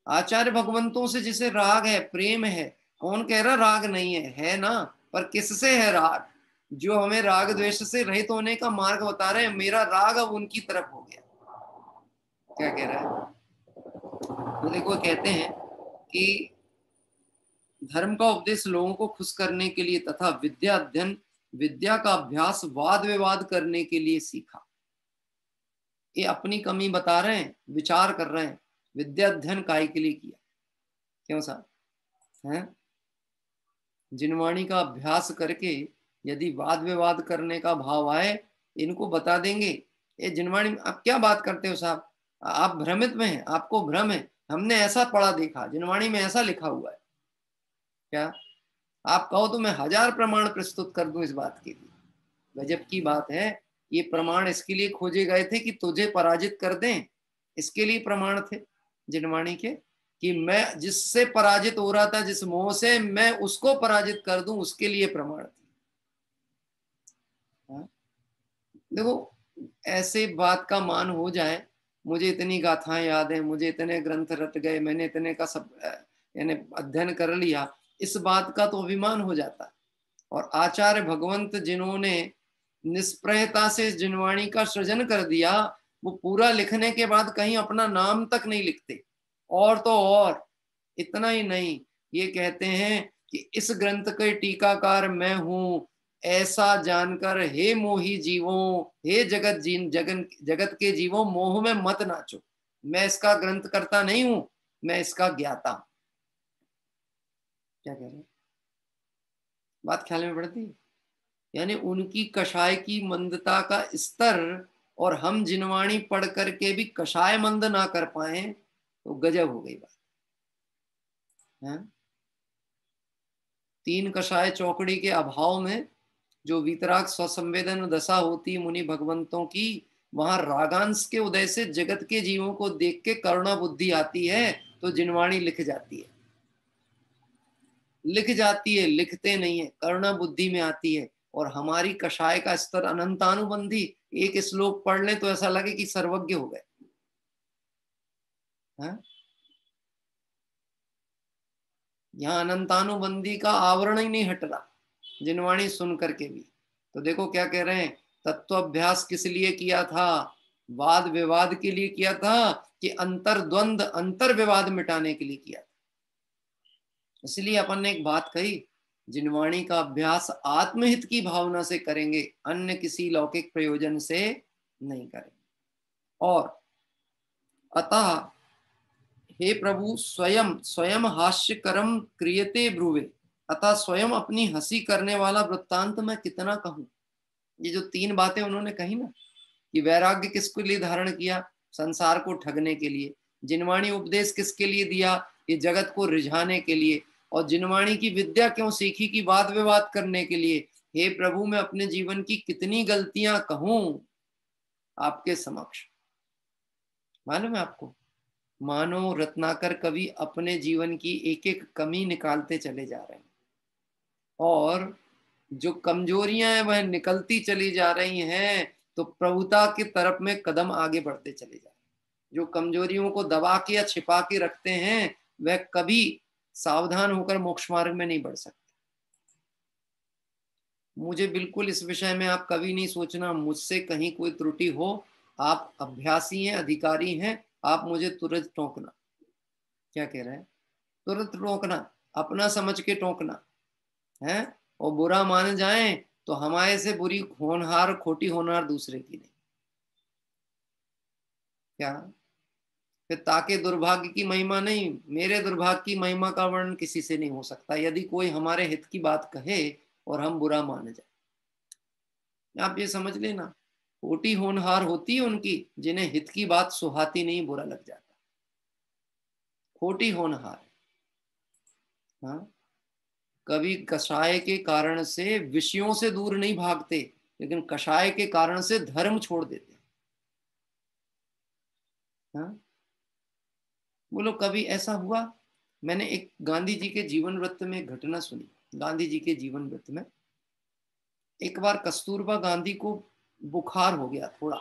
आचार्य भगवंतों से जिसे राग है, प्रेम है। कौन कह रहा राग नहीं है? है ना, पर किससे है राग? जो हमें राग द्वेष से रहित होने का मार्ग बता रहे हैं। मेरा राग अब उनकी तरफ हो गया। क्या कह रहा है? तो देखो, कहते हैं कि धर्म का उपदेश लोगों को खुश करने के लिए तथा विद्या अध्ययन, विद्या का अभ्यास वाद विवाद करने के लिए सीखा। ये अपनी कमी बता रहे हैं, विचार कर रहे हैं। विद्या अध्ययन काय के लिए किया? क्यों साहब? हैं? जिनवाणी का अभ्यास करके यदि वाद विवाद करने का भाव आए, इनको बता देंगे ये जिनवाणी आप क्या बात करते हो साहब, आप भ्रमित में हैं, आपको भ्रम है, हमने ऐसा पढ़ा देखा, जिनवाणी में ऐसा लिखा हुआ है। क्या आप कहो तो मैं 1000 प्रमाण प्रस्तुत कर दूं इस बात के लिए। गजब की बात है। ये प्रमाण इसके लिए खोजे गए थे कि तुझे पराजित कर दें। इसके लिए प्रमाण थे जिनवाणी के कि मैं जिससे पराजित हो रहा था, जिस मोह से, मैं उसको पराजित कर दूं, उसके लिए प्रमाण थे। देखो, ऐसे बात का मान हो जाए, मुझे इतनी गाथाएं याद है, मुझे इतने ग्रंथ रट गए, मैंने इतने का सब यानी अध्ययन कर लिया, इस बात का तो अभिमान हो जाता है। और आचार्य भगवंत जिन्होंने निष्प्रयता से जिनवाणी का सृजन कर दिया, वो पूरा लिखने के बाद कहीं अपना नाम तक नहीं लिखते। और तो और इतना ही नहीं, ये कहते हैं कि इस ग्रंथ के टीकाकार मैं हूं, ऐसा जानकर हे मोही जीवों, हे जगत के जीवों, मोह में मत नाचो। मैं इसका ग्रंथ करता नहीं हूं, मैं इसका ज्ञाता। क्या कह रहे हैं? बात ख्याल में पड़ती है? यानी उनकी कषाय की मंदता का स्तर, और हम जिनवाणी पढ़ करके भी कषाय मंद ना कर पाए, तो गजब हो गई बात है। 3 कषाय चौकड़ी के अभाव में जो वीतराग स्वसंवेदन दशा होती मुनि भगवंतों की, वहां रागांश के उदय से जगत के जीवों को देख के करुणा बुद्धि आती है, तो जिनवाणी लिख जाती है। लिख जाती है, लिखते नहीं है, करुणा बुद्धि में आती है। और हमारी कषाय का स्तर अनंतानुबंधी, एक श्लोक पढ़ ले तो ऐसा लगे कि सर्वज्ञ हो गए। यहाँ अनंतानुबंधी का आवरण ही नहीं हट रहा जिनवाणी सुन करके भी। तो देखो क्या कह रहे हैं, तत्वाभ्यास किस लिए किया था? वाद विवाद के लिए किया था कि अंतर द्वंद, अंतर विवाद मिटाने के लिए किया था। इसलिए अपन ने एक बात कही, जिनवाणी का अभ्यास आत्महित की भावना से करेंगे, अन्य किसी लौकिक प्रयोजन से नहीं करेंगे। और अतः हे प्रभु, स्वयं स्वयं हास्यकरम क्रियते ब्रुवे, अतः स्वयं अपनी हंसी करने वाला वृत्तांत मैं कितना कहूं। ये जो 3 बातें उन्होंने कही ना, कि वैराग्य किसके लिए धारण किया? संसार को ठगने के लिए। जिनवाणी उपदेश किसके लिए दिया? ये जगत को रिझाने के लिए। और जिनवाणी की विद्या क्यों सीखी? कि वाद विवाद करने के लिए। हे प्रभु, मैं अपने जीवन की कितनी गलतियां कहूं आपके समक्ष। मालूम है आपको, मानो रत्नाकर कवि अपने जीवन की एक एक कमी निकालते चले जा रहे हैं, और जो कमजोरियां हैं वह निकलती चली जा रही हैं, तो प्रभुता की तरफ में कदम आगे बढ़ते चले जा रहे हैं। जो कमजोरियों को दबा के या छिपा के रखते हैं, वह कभी सावधान होकर मोक्ष मार्ग में नहीं बढ़ सकते। मुझे बिल्कुल इस विषय में आप कभी नहीं सोचना मुझसे कहीं कोई त्रुटि हो। आप अभ्यासी हैं, अधिकारी हैं, आप मुझे तुरंत टोकना। क्या कह रहे हैं? तुरंत टोकना, अपना समझ के टोकना है। और बुरा मान जाए तो हमारे से बुरी होनहार, खोटी होनहार दूसरे की नहीं। क्या? फिर ताके दुर्भाग्य की महिमा नहीं, मेरे दुर्भाग्य की महिमा का वर्णन किसी से नहीं हो सकता यदि कोई हमारे हित की बात कहे और हम बुरा मान जाए। आप ये समझ लेना, खोटी होनहार होती है उनकी जिन्हें हित की बात सुहाती नहीं, बुरा लग जाता। खोटी होनहार। हाँ, कभी कषाय के कारण से विषयों से दूर नहीं भागते, लेकिन कषाय के कारण से धर्म छोड़ देते। हाँ, बोलो कभी ऐसा हुआ? मैंने एक गांधी जी के जीवन वृत्त में एक घटना सुनी। गांधी जी के जीवन वृत्त में एक बार कस्तूरबा गांधी को बुखार हो गया थोड़ा,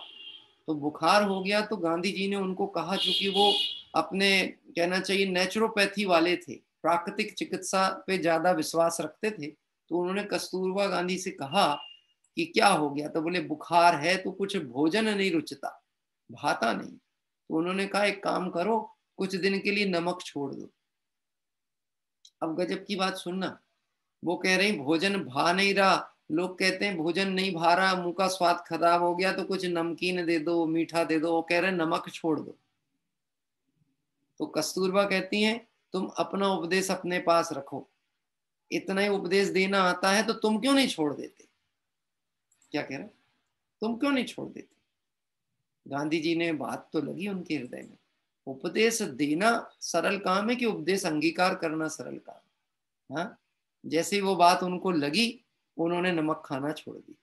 तो बुखार हो गया तो गांधी जी ने उनको कहा, चूंकि वो अपने कहना चाहिए नेचुरोपैथी वाले थे, प्राकृतिक चिकित्सा पे ज्यादा विश्वास रखते थे, तो उन्होंने कस्तूरबा गांधी से कहा कि क्या हो गया? तो बोले बुखार है तो कुछ भोजन नहीं रुचता, भाता नहीं। तो उन्होंने कहा एक काम करो, कुछ दिन के लिए नमक छोड़ दो। अब गजब की बात सुनना, वो कह रही भोजन भा नहीं रहा, लोग कहते हैं भोजन नहीं भा रहा, मुंह का स्वाद खराब हो गया तो कुछ नमकीन दे दो, मीठा दे दो। वो कह रहे नमक छोड़ दो। तो कस्तूरबा कहती हैं तुम अपना उपदेश अपने पास रखो, इतना ही उपदेश देना आता है तो तुम क्यों नहीं छोड़ देते? क्या कह रहे, तुम क्यों नहीं छोड़ देते? गांधी जी ने बात तो लगी उनके हृदय में। उपदेश देना सरल काम है कि उपदेश अंगीकार करना सरल काम? हाँ, जैसे ही वो बात उनको लगी, उन्होंने नमक खाना छोड़ दी।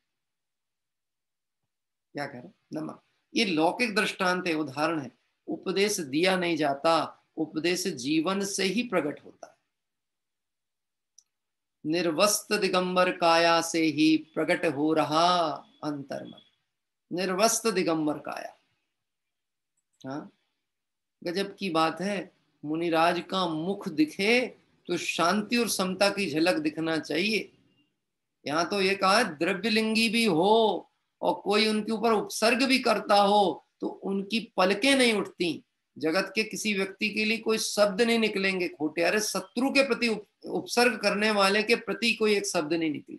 क्या कह रहे, नमक। ये लौकिक दृष्टांत है, उदाहरण है। उपदेश दिया नहीं जाता, उपदेश जीवन से ही प्रकट होता है। निर्वस्त्र दिगंबर काया से ही प्रकट हो रहा अंतर्मन। निर्वस्त्र दिगंबर काया। हाँ, गजब की बात है। मुनिराज का मुख दिखे तो शांति और समता की झलक दिखना चाहिए। यहाँ तो ये कहा द्रव्यलिंगी भी हो और कोई उनके ऊपर उपसर्ग भी करता हो तो उनकी पलकें नहीं उठती। जगत के किसी व्यक्ति के लिए कोई शब्द नहीं निकलेंगे खोटे। अरे शत्रु के प्रति उपसर्ग करने वाले के प्रति कोई एक शब्द नहीं निकले।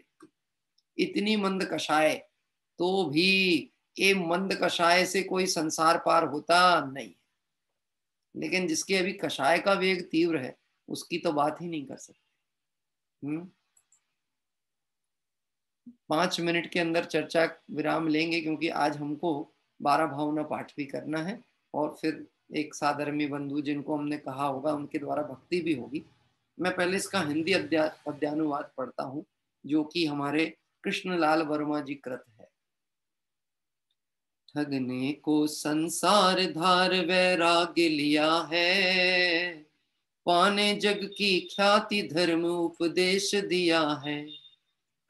इतनी मंद कषाय, तो भी ये मंद कषाय से कोई संसार पार होता नहीं। लेकिन जिसके अभी कषाय का वेग तीव्र है उसकी तो बात ही नहीं कर सकते। 5 मिनट के अंदर चर्चा विराम लेंगे, क्योंकि आज हमको 12 भावना पाठ भी करना है और फिर एक साधर्मी बंधु जिनको हमने कहा होगा उनके द्वारा भक्ति भी होगी। मैं पहले इसका हिंदी पद्यानुवाद पढ़ता हूँ, जो कि हमारे कृष्णलाल वर्मा जी कृत है। ठगने को संसार धार वैराग्य लिया है, पाने जग की ख्याति धर्म उपदेश दिया है।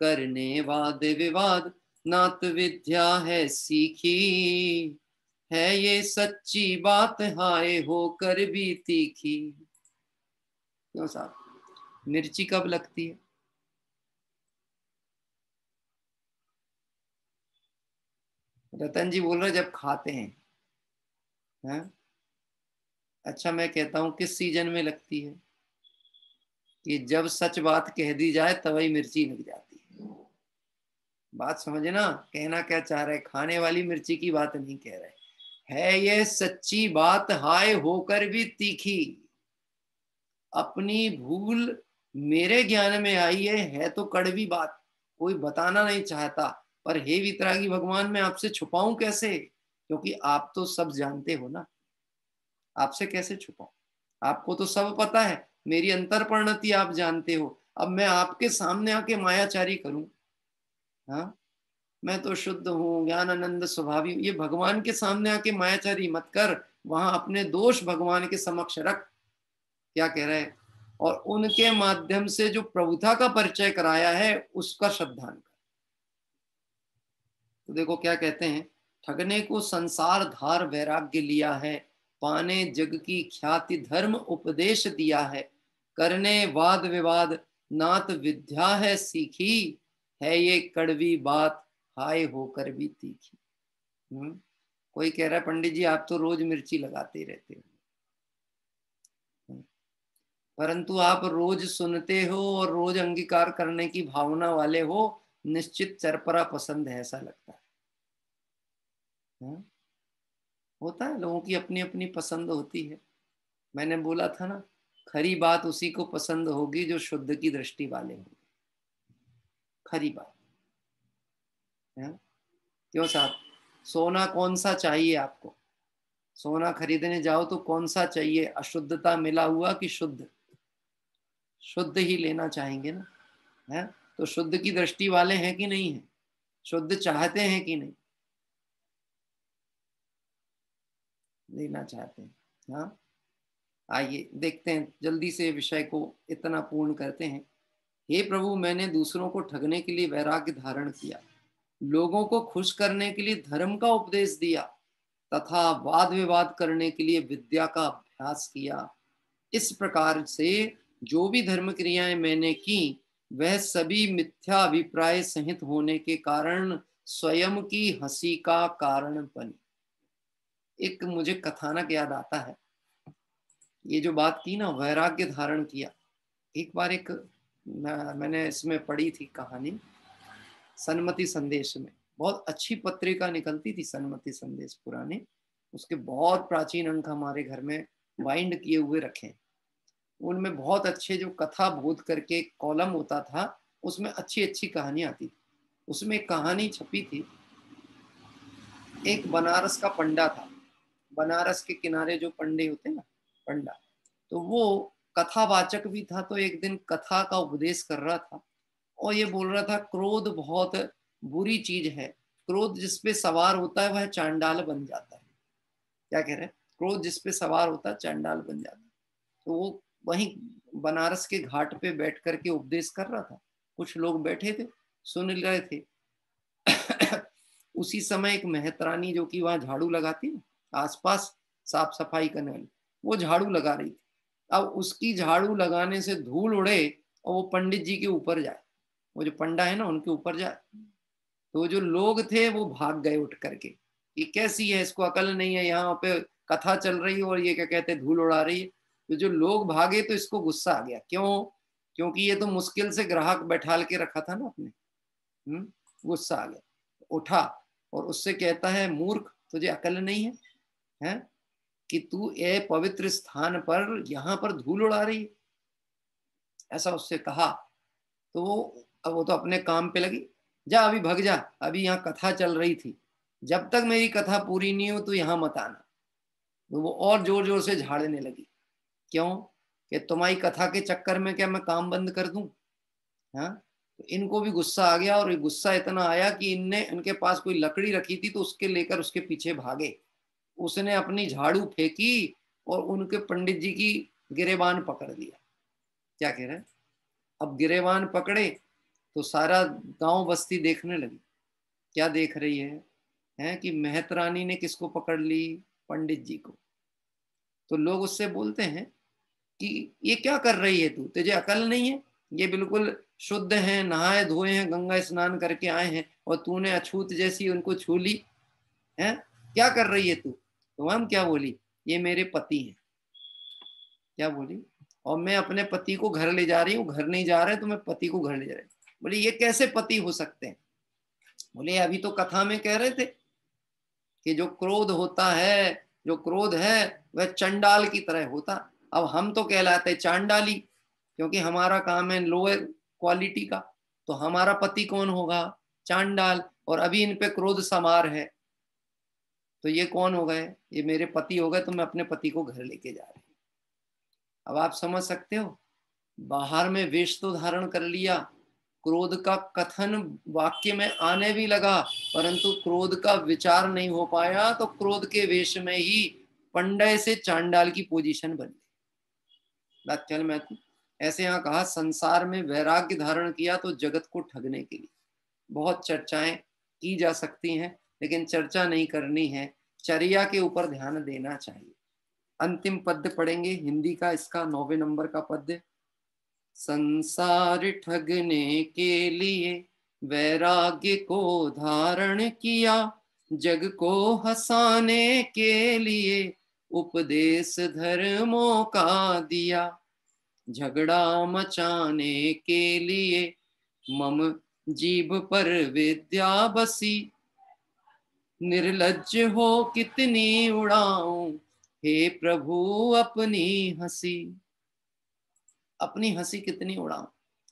करने वाद विवाद नात विद्या है सीखी, है ये सच्ची बात हाय होकर भी तीखी। क्यों साहब, मिर्ची कब लगती है? रतन जी बोल रहे जब खाते हैं। अच्छा, मैं कहता हूं किस सीजन में लगती है? कि जब सच बात कह दी जाए तभी मिर्ची लग जाती है। बात समझे ना, कहना क्या चाह रहे? खाने वाली मिर्ची की बात नहीं कह रहे, है ये सच्ची बात हाय होकर भी तीखी। अपनी भूल मेरे ज्ञान में आई है तो कड़वी बात, कोई बताना नहीं चाहता, पर हे वितरागी भगवान मैं आपसे छुपाऊं कैसे? क्योंकि आप तो सब जानते हो ना, आपसे कैसे छुपाऊं? आपको तो सब पता है, मेरी अंतर्पणति आप जानते हो। अब मैं आपके सामने आके मायाचारी करूं? हाँ, मैं तो शुद्ध हूँ, ज्ञान आनंद स्वभावी हूँ। ये भगवान के सामने आके मायाचारी मत कर, वहां अपने दोष भगवान के समक्ष रख। क्या कह रहे हैं? और उनके माध्यम से जो प्रभुता का परिचय कराया है उसका श्रद्धान कर। तो देखो क्या कहते हैं, ठगने को संसार धार वैराग्य लिया है, पाने जग की ख्याति धर्म उपदेश दिया है। करने वाद विवाद नात विद्या है सीखी, है ये कड़वी बात हाय होकर भी तीखी। कोई कह रहा है पंडित जी आप तो रोज मिर्ची लगाते रहते हो, परंतु आप रोज सुनते हो और रोज अंगीकार करने की भावना वाले हो, निश्चित चरपरा पसंद है ऐसा लगता है। होता है, लोगों की अपनी अपनी पसंद होती है। मैंने बोला था ना, खरी बात उसी को पसंद होगी जो शुद्ध की दृष्टि वाले होंगे। खरी बात है। क्यों साहब, सोना कौन सा चाहिए आपको? सोना खरीदने जाओ तो कौन सा चाहिए, अशुद्धता मिला हुआ कि शुद्ध? शुद्ध ही लेना चाहेंगे ना, है? तो शुद्ध की दृष्टि वाले हैं कि नहीं है? शुद्ध चाहते हैं कि नहीं? लेना चाहते हैं। हाँ, आइए देखते हैं, जल्दी से विषय को इतना पूर्ण करते हैं। हे प्रभु, मैंने दूसरों को ठगने के लिए वैराग्य धारण किया, लोगों को खुश करने के लिए धर्म का उपदेश दिया, तथा वाद विवाद करने के लिए विद्या का अभ्यास किया। इस प्रकार से जो भी धर्म क्रियाएं मैंने की, वह सभी मिथ्या अभिप्राय सहित होने के कारण स्वयं की हंसी का कारण बनी। एक मुझे कथानक याद आता है, ये जो बात की ना, वैराग्य धारण किया। एक बार एक मैंने इसमें पढ़ी थी कहानी, सन्मति संदेश में। बहुत अच्छी पत्रिका निकलती थी सन्मति संदेश, पुराने, उसके बहुत प्राचीन अंक हमारे घर में बाइंड किए हुए रखे। उनमें बहुत अच्छे जो कथा बोध करके एक कॉलम होता था, उसमें अच्छी अच्छी कहानी आती थी। उसमें एक कहानी छपी थी, एक बनारस का पंडा था। बनारस के किनारे जो पंडे होते हैं ना, पंडा, तो वो कथावाचक भी था। तो एक दिन कथा का उपदेश कर रहा था और ये बोल रहा था, क्रोध बहुत बुरी चीज है, क्रोध जिसपे सवार होता है वह चांडाल बन जाता है। क्या कह रहे हैं? क्रोध जिसपे सवार होता है चांडाल बन जाता है। तो वो वहीं बनारस के घाट पे बैठ करके उपदेश कर रहा था। कुछ लोग बैठे थे, सुन रहे थे। उसी समय एक मेहतरानी जो कि वहां झाड़ू लगाती है, आसपास साफ सफाई करने वाली, वो झाड़ू लगा रही थी। अब उसकी झाड़ू लगाने से धूल उड़े और वो पंडित जी के ऊपर जाए, वो जो पंडा है ना उनके ऊपर जाए। तो जो लोग थे वो भाग गए उठ करके, ये कैसी है, इसको अकल नहीं है, यहाँ पे कथा चल रही है और ये क्या कहते हैं, धूल उड़ा रही है। तो जो लोग भागे तो इसको गुस्सा आ गया। क्यों? क्योंकि ये तो मुश्किल से ग्राहक बैठाल के रखा था ना अपने। गुस्सा आ गया, उठा और उससे कहता है, मूर्ख, तुझे अकल नहीं है, हैं? कि तू ये पवित्र स्थान पर यहाँ पर धूल उड़ा रही है, ऐसा उससे कहा। तो वो तो अपने काम पे लगी, जा अभी भग जा, अभी यहाँ कथा चल रही थी, जब तक मेरी कथा पूरी नहीं हो तो यहाँ मत आना। तो वो और जोर जोर से झाड़ने लगी। क्यों? कि तुम्हारी कथा के चक्कर में क्या मैं काम बंद कर दूं? हाँ, तो इनको भी गुस्सा आ गया और गुस्सा इतना आया कि इनके पास कोई लकड़ी रखी थी तो उसके लेकर उसके पीछे भागे। उसने अपनी झाड़ू फेंकी और उनके पंडित जी की गिरेबान पकड़ लिया। क्या कह रहे हैं? अब गिरेबान पकड़े तो सारा गांव बस्ती देखने लगी। क्या देख रही है कि मेहतरानी ने किसको पकड़ ली? पंडित जी को। तो लोग उससे बोलते हैं कि ये क्या कर रही है तू, तुझे अकल नहीं है? ये बिल्कुल शुद्ध हैं, नहाए धोए हैं, गंगा स्नान करके आए हैं, और तूने अछूत जैसी उनको छू ली है? क्या कर रही है तू? तो हम क्या बोली, ये मेरे पति हैं। क्या बोली? और मैं अपने पति को घर ले जा रही हूँ, घर नहीं जा रहे तो मैं पति को घर ले जा रही हूँ। बोले ये कैसे पति हो सकते हैं? बोले अभी तो कथा में कह रहे थे कि जो क्रोध होता है, जो क्रोध है वह चंडाल की तरह होता। अब हम तो कहलाते चांडाली, क्योंकि हमारा काम है लोअर क्वालिटी का। तो हमारा पति कौन होगा? चांडाल। और अभी इन पे क्रोध समार है, तो ये कौन हो गए? ये मेरे पति हो गए, तो मैं अपने पति को घर लेके जा रही हूँ। अब आप समझ सकते हो, बाहर में वेश तो धारण कर लिया, क्रोध का कथन वाक्य में आने भी लगा, परंतु क्रोध का विचार नहीं हो पाया, तो क्रोध के वेश में ही पंडय से चांडाल की पोजीशन बन गई। बात चल में ऐसे यहाँ कहा, संसार में वैराग्य धारण किया तो जगत को ठगने के लिए। बहुत चर्चाएं की जा सकती हैं, लेकिन चर्चा नहीं करनी है, चर्या के ऊपर ध्यान देना चाहिए। अंतिम पद्य पढ़ेंगे हिंदी का, इसका 9वें नंबर का पद्य। संसार ठगने के लिए वैराग्य को धारण किया, जग को हंसाने के लिए उपदेश धर्मों का दिया, झगड़ा मचाने के लिए मम जीभ पर विद्या बसी, निर्लज्ज हो कितनी उड़ाऊं हे प्रभु अपनी हंसी। अपनी हंसी कितनी उड़ाऊं,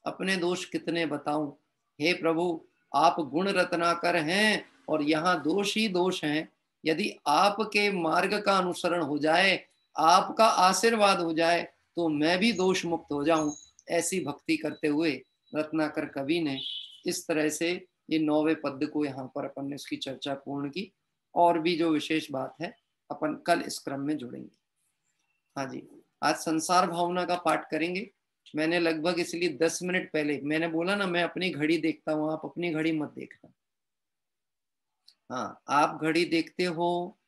अपने दोष कितने बताऊं। हे प्रभु आप गुण रत्नाकर हैं और यहाँ दोष ही दोष हैं। यदि आपके मार्ग का अनुसरण हो जाए, आपका आशीर्वाद हो जाए, तो मैं भी दोष मुक्त हो जाऊं। ऐसी भक्ति करते हुए रत्नाकर कवि ने इस तरह से ये 9वें पद को यहाँ पर अपन ने इसकी चर्चा पूर्ण की। और भी जो विशेष बात है अपन कल इस क्रम में जुड़ेंगे। हाँ जी, आज संसार भावना का पाठ करेंगे। मैंने लगभग इसलिए 10 मिनट पहले मैंने बोला ना, मैं अपनी घड़ी देखता हूँ, आप अपनी घड़ी मत देखना। हाँ, आप घड़ी देखते हो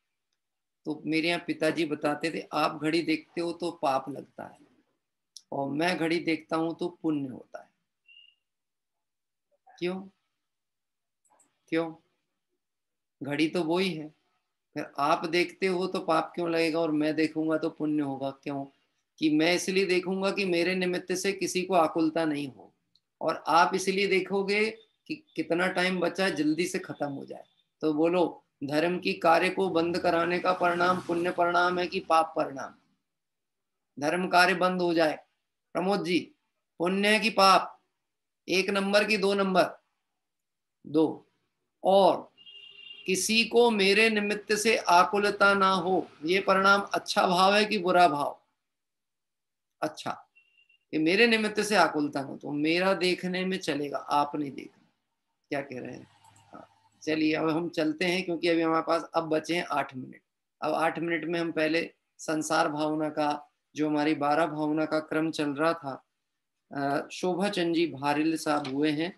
तो मेरे यहाँ पिताजी बताते थे, आप घड़ी देखते हो तो पाप लगता है, और मैं घड़ी देखता हूं तो पुण्य होता है। क्यों? क्यों? घड़ी तो वो ही है। फिर आप देखते हो तो पाप क्यों लगेगा और मैं देखूंगा तो पुण्य होगा? क्यों? कि मैं इसलिए देखूंगा कि मेरे निमित्त से किसी को आकुलता नहीं हो, और आप इसलिए देखोगे कि कितना टाइम बचा है, जल्दी से खत्म हो जाए। तो बोलो, धर्म की कार्य को बंद कराने का परिणाम पुण्य परिणाम है कि पाप परिणाम? धर्म कार्य बंद हो जाए प्रमोद जी, पुण्य है कि पाप? 1 नंबर की 2 नंबर? 2। और किसी को मेरे निमित्त से आकुलता ना हो, ये परिणाम अच्छा भाव है कि बुरा भाव? अच्छा, ये मेरे निमित्त से आकुलता हो तो मेरा देखने में चलेगा, आप नहीं देखना। क्या कह रहे हैं? हाँ, चलिए अब हम चलते हैं, क्योंकि अभी हमारे पास अब बचे हैं 8 मिनट। अब 8 मिनट में हम पहले संसार भावना का, जो हमारी 12 भावना का क्रम चल रहा था, शोभा चंद जी भारिल साहब हुए हैं,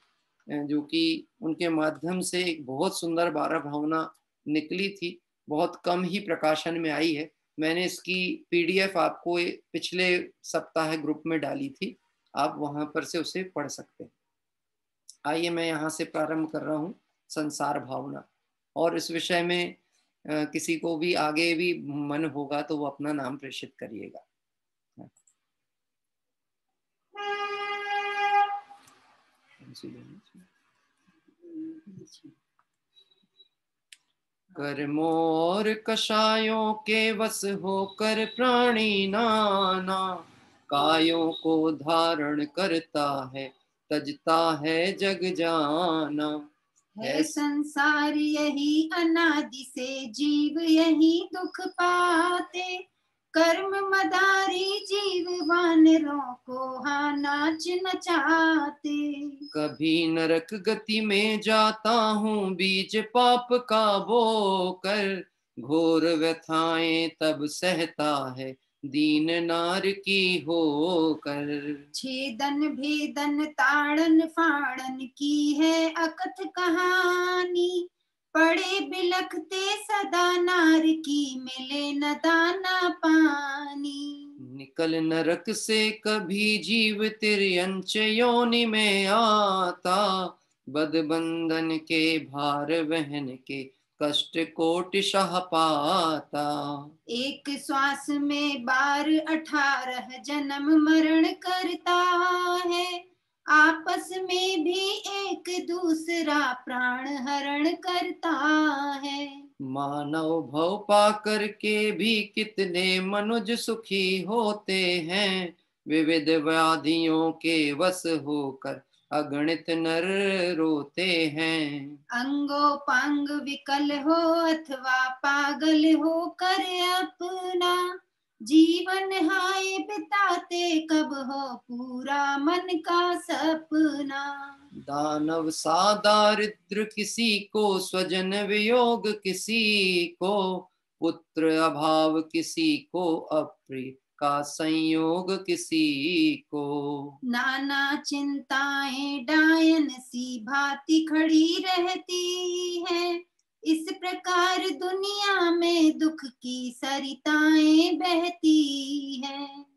जो कि उनके माध्यम से एक बहुत सुंदर 12 भावना निकली थी, बहुत कम ही प्रकाशन में आई है। मैंने इसकी PDF आपको पिछले सप्ताह ग्रुप में डाली थी, आप वहां पर से उसे पढ़ सकते हैं। आइए मैं यहाँ से प्रारंभ कर रहा हूँ संसार भावना, और इस विषय में किसी को भी आगे भी मन होगा तो वो अपना नाम प्रेषित करिएगा। कर्मों और कषायों के वश होकर प्राणी नाना, कायों को धारण करता है, तजता है जग जाना। है संसार यही अनादि से, जीव यही दुख पाते। कर्म मदारी जीव वानरों को हाँ नाच नचाते। कभी नरक गति में जाता हूँ बीज पाप का बोकर, घोर व्यथाएं तब सहता है दीन नार की होकर। छेदन भेदन ताड़न फाड़न की है अकथ कहानी, पड़े बिलखते सदा नार की, मिले न दाना पानी। निकल नरक से कभी जीव तिर्यंच योनि में आता, बदबंधन के भार वहन के कष्ट कोटिशः पाता। एक श्वास में बार 18 जन्म मरण करता है, आपस में भी एक दूसरा प्राण हरण करता है। मानव भव पा करके भी कितने मनुज सुखी होते हैं, विविध व्याधियों के वश होकर अगणित नर रोते हैं। अंगो पांग विकल हो अथवा पागल हो कर अपना, जीवन हाय बिताते कब हो पूरा मन का सपना। दानव सा दारिद्र किसी को, स्वजन वियोग किसी को, पुत्र अभाव किसी को, अप्रिय का संयोग किसी को। नाना चिंताएं डायन सी भांति खड़ी रहती है, इस प्रकार दुनिया में दुख की सरिताएं बहती है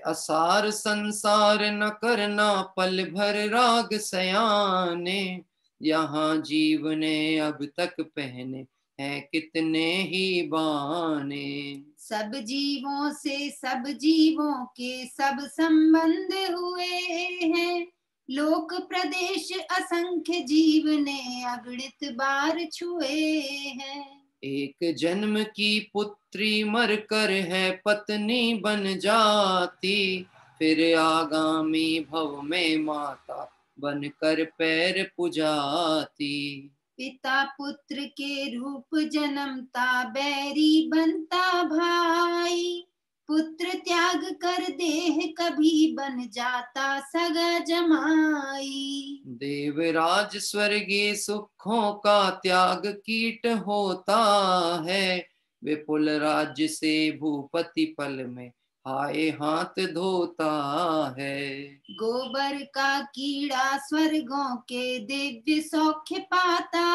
असार संसार न करना पल भर राग सयाने, यहाँ जीव ने अब तक पहने हैं कितने ही बाने। सब जीवों से सब जीवों के सब संबंध हुए हैं, लोक प्रदेश असंख्य जीव ने अगणित बार छुए हैं। एक जन्म की पुत्री मर कर है पत्नी बन जाती, फिर आगामी भव में माता बनकर पैर पुजाती। पिता पुत्र के रूप जन्मता बैरी बनता भाई, पुत्र त्याग कर देह कभी बन जाता सगा जमाई। देवराज स्वर्गीय सुखों का त्याग कीट होता है, विपुल राज्य से भूपति पल में हाय हाथ धोता है। गोबर का कीड़ा स्वर्गों के दिव्य सौख्य पाता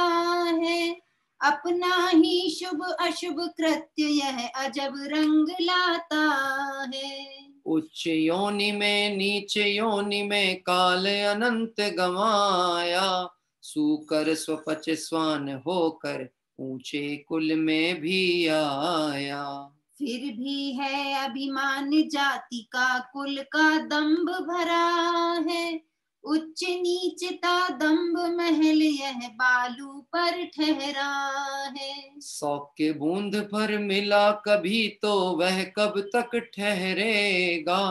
है, अपना ही शुभ अशुभ कृत्य यह अजब रंग लाता है। उच्च योनि में नीच योनि में काल अनंत गवाया, सूकर स्वपच स्वान होकर ऊंचे कुल में भी आया। फिर भी है अभिमान जाति का कुल का दंभ भरा है, उच्च नीचता दंभ महल यह बालू पर ठहरा है। सौख्य बूंद भर मिला कभी तो वह कब तक ठहरेगा,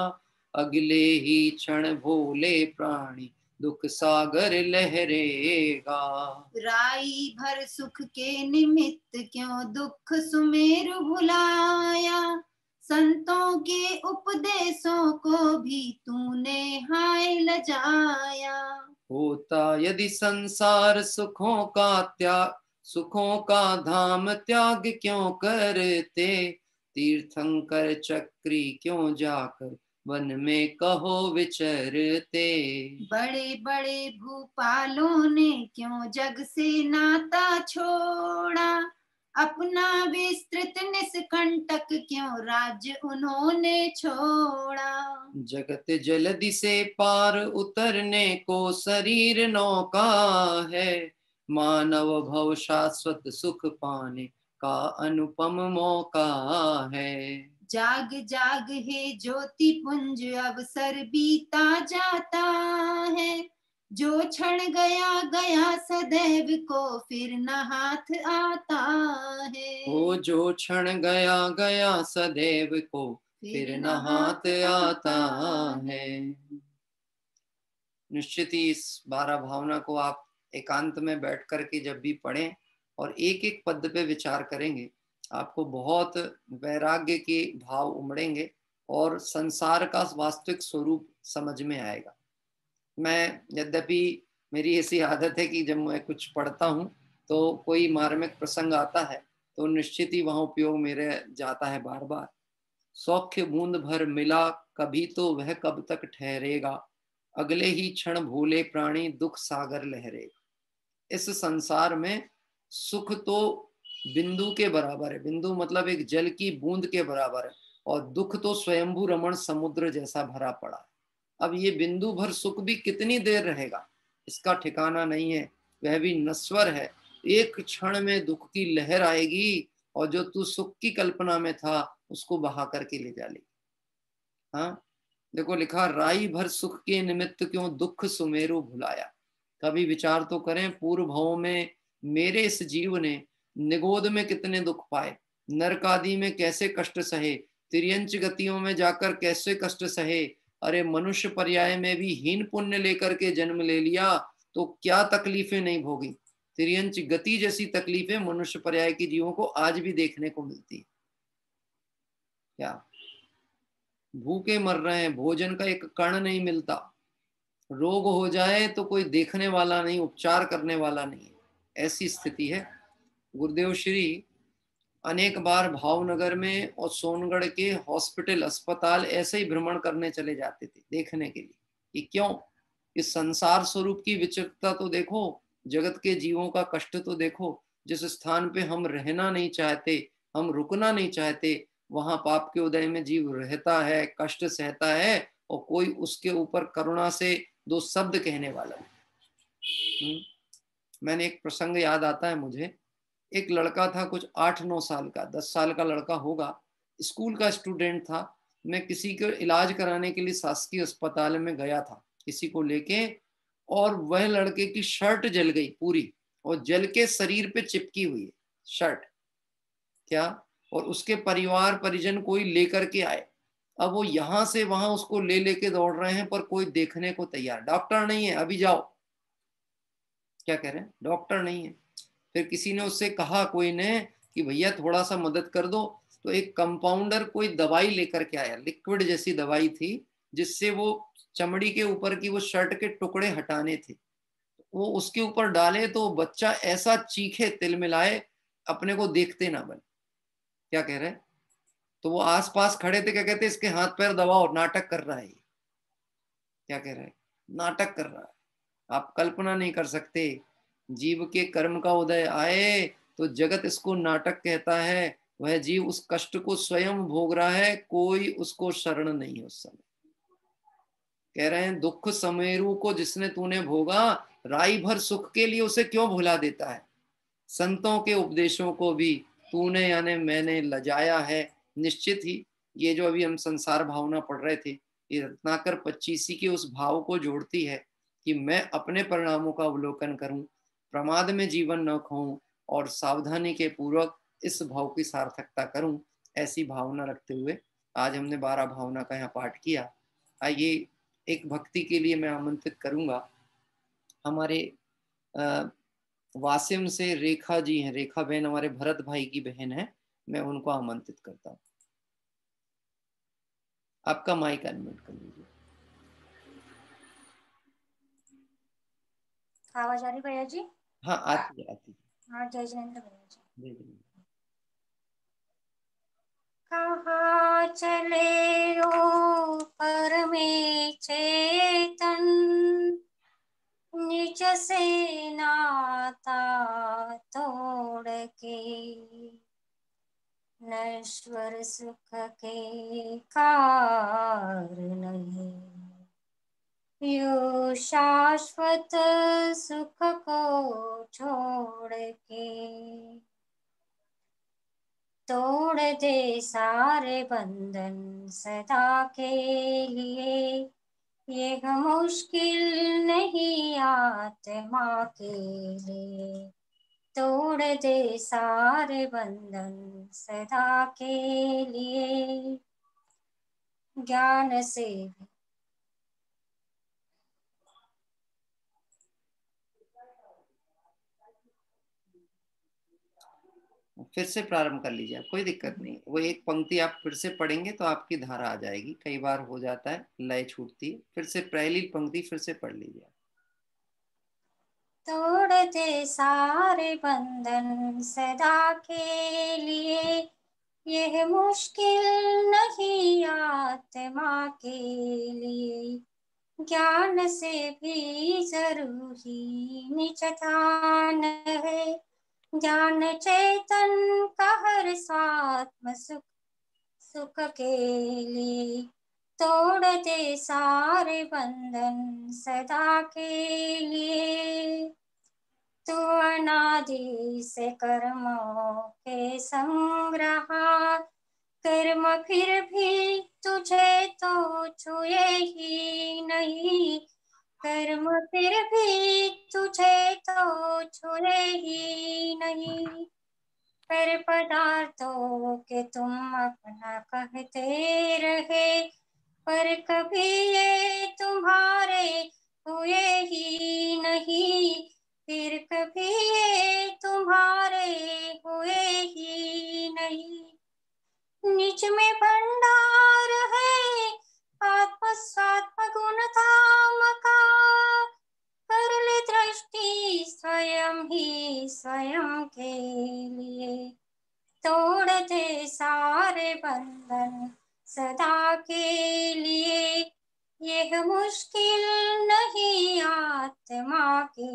अगले ही क्षण भोले प्राणी दुख सागर लहरेगा। राई भर सुख के निमित्त क्यों दुख सुमेरु भुलाया, संतों के उपदेशों को भी तूने हाय लजाया। होता यदि संसार सुखों का धाम त्याग क्यों करते, तीर्थंकर चक्री क्यों जाकर वन में कहो विचरते। बड़े बड़े भूपालों ने क्यों जग से नाता छोड़ा, अपना विस्तृत निष्कंटक क्यों राज्य उन्होंने छोड़ा। जगत जलदि से पार उतरने को शरीर नौका है, मानव भव शाश्वत सुख पाने का अनुपम मौका है। जाग जाग हे ज्योति पुंज अवसर बीता जाता है, जो क्षण गया गया सदैव को फिर न हाथ आता है। वो जो क्षण गया गया सदैव को फिर न हाथ आता है। निश्चित ही इस 12 भावना को आप एकांत में बैठ करके जब भी पढ़ें और एक एक पद पे विचार करेंगे, आपको बहुत वैराग्य के भाव उमड़ेंगे और संसार का वास्तविक स्वरूप समझ में आएगा। मैं यद्यपि मेरी ऐसी आदत है कि जब मैं कुछ पढ़ता हूँ तो कोई मार्मिक प्रसंग आता है तो निश्चित ही वहाँ उपयोग मेरे जाता है बार बार। सौख्य बूंद भर मिला कभी तो वह कब तक ठहरेगा, अगले ही क्षण भूले प्राणी दुख सागर लहरेगा। इस संसार में सुख तो बिंदु के बराबर है, बिंदु मतलब एक जल की बूंद के बराबर है, और दुख तो स्वयंभू रमण समुद्र जैसा भरा पड़ा है। अब ये बिंदु भर सुख भी कितनी देर रहेगा इसका ठिकाना नहीं है, वह भी नश्वर है। एक क्षण में दुख की लहर आएगी और जो तू सुख की कल्पना में था उसको बहा करके ले जा लेगी। हाँ देखो लिखा, राई भर सुख के निमित्त क्यों दुख सुमेरु भुलाया। कभी विचार तो करें, पूर्व भाव में मेरे इस जीव ने निगोद में कितने दुख पाए, नरक आदि में कैसे कष्ट सहे, तिर्यंच गतियों में जाकर कैसे कष्ट सहे, अरे मनुष्य पर्याय में भी हीन पुण्य लेकर के जन्म ले लिया तो क्या तकलीफें नहीं भोगी। तिर्यंच गति जैसी तकलीफें मनुष्य पर्याय के जीवों को आज भी देखने को मिलती है। क्या भूखे मर रहे हैं, भोजन का एक कण नहीं मिलता, रोग हो जाए तो कोई देखने वाला नहीं, उपचार करने वाला नहीं, ऐसी स्थिति है। गुरुदेव श्री अनेक बार भावनगर में और सोनगढ़ के हॉस्पिटल अस्पताल ऐसे ही भ्रमण करने चले जाते थे देखने के लिए कि क्यों, इस संसार स्वरूप की विचित्रता तो देखो, जगत के जीवों का कष्ट तो देखो। जिस स्थान पे हम रहना नहीं चाहते, हम रुकना नहीं चाहते, वहां पाप के उदय में जीव रहता है, कष्ट सहता है, और कोई उसके ऊपर करुणा से दो शब्द कहने वाला नहीं। मैंने एक प्रसंग याद आता है मुझे, एक लड़का था कुछ 8-9 साल का, 10 साल का लड़का होगा, स्कूल का स्टूडेंट था। मैं किसी को इलाज कराने के लिए शासकीय अस्पताल में गया था, किसी को लेके और वह लड़के की शर्ट जल गई पूरी, और जल के शरीर पे चिपकी हुई है शर्ट क्या, और उसके परिवार परिजन कोई लेकर के आए। अब वो यहां से वहां उसको ले लेके दौड़ रहे हैं, पर कोई देखने को तैयार, डॉक्टर नहीं है, अभी जाओ। क्या कह रहे हैं, डॉक्टर नहीं है। फिर किसी ने उससे कहा, कोई ने, कि भैया थोड़ा सा मदद कर दो। तो एक कंपाउंडर कोई दवाई लेकर के आया, लिक्विड जैसी दवाई थी, जिससे वो चमड़ी के ऊपर की वो शर्ट के टुकड़े हटाने थे। वो उसके ऊपर डाले तो बच्चा ऐसा चीखे तिलमिलाए, अपने को देखते ना बने। क्या कह रहे हैं, तो वो आसपास खड़े थे, क्या कहते, इसके हाथ पैर दबाओ, नाटक कर रहा है। क्या कह रहे हैं, नाटक कर रहा है। आप कल्पना नहीं कर सकते, जीव के कर्म का उदय आए तो जगत इसको नाटक कहता है। वह जीव उस कष्ट को स्वयं भोग रहा है, कोई उसको शरण नहीं है उस समय। कह रहे हैं, दुख समेरु को जिसने तूने भोगा, राई भर सुख के लिए उसे क्यों भुला देता है। संतों के उपदेशों को भी तूने यानी मैंने लजाया है। निश्चित ही ये जो अभी हम संसार भावना पढ़ रहे थे, ये रत्नाकर 25 के उस भाव को जोड़ती है कि मैं अपने परिणामों का अवलोकन करूं, प्रमाद में जीवन न खोऊं, और सावधानी के पूर्वक इस भाव की सार्थकता करूं। ऐसी भावना रखते हुए आज हमने 12 भावना का यहाँ पाठ किया। आइए एक भक्ति के लिए मैं आमंत्रित करूंगा, हमारे वासिम से रेखा जी हैं, रेखा बहन हमारे भरत भाई की बहन है, मैं उनको आमंत्रित करता हूँ। आपका माइक अनम्यूट कर लीजिए। आवाज आ रही भैया जी? हाँ आती आती। हाँ, जय जिनेन्द्र भैया जी। जय जय। कहाँ चले हो परमे चेतन, निज से नाता तोड़ के, नश्वर सुख के कार नहीं, यो शाश्वत सुख को छोड़ के। तोड़ दे सारे बंधन सदा के लिए, यह मुश्किल नहीं आत्मा के लिए। तोड़ दे सारे बंधन सदा के लिए, ज्ञान से भी फिर से प्रारंभ कर लीजिए, आप कोई दिक्कत नहीं। वो एक पंक्ति आप फिर से पढ़ेंगे तो आपकी धारा आ जाएगी, कई बार हो जाता है लय छूटती है। फिर से पहली पंक्ति फिर से पढ़ लीजिए। तोड़ दे सारे बंधन सदा के लिए, यह मुश्किल नहीं आत्मा के लिए। ज्ञान से भी जरूरी निज ध्यान है, ज्ञान चेतन का हर स्वात्म सुख सुख के लिए। तोड़ दे सारे बंधन सदा के लिए, तू अनादि से कर्मों के संग्रहा, कर्म फिर भी तुझे तो छुए ही नहीं, कर्म फिर भी तुझे तो छुए ही नहीं। पर पदार्थों के तुम अपना कहते रहे, पर कभी ये तुम्हारे हुए ही नहीं, फिर कभी ये तुम्हारे हुए ही नहीं। निज में भंडार है आत्म गुण धाम का, कर ले दृष्टि स्वयं ही स्वयं के लिए। तोड़ दे सारे बंधन सदा के लिए, यह मुश्किल नहीं आत्मा के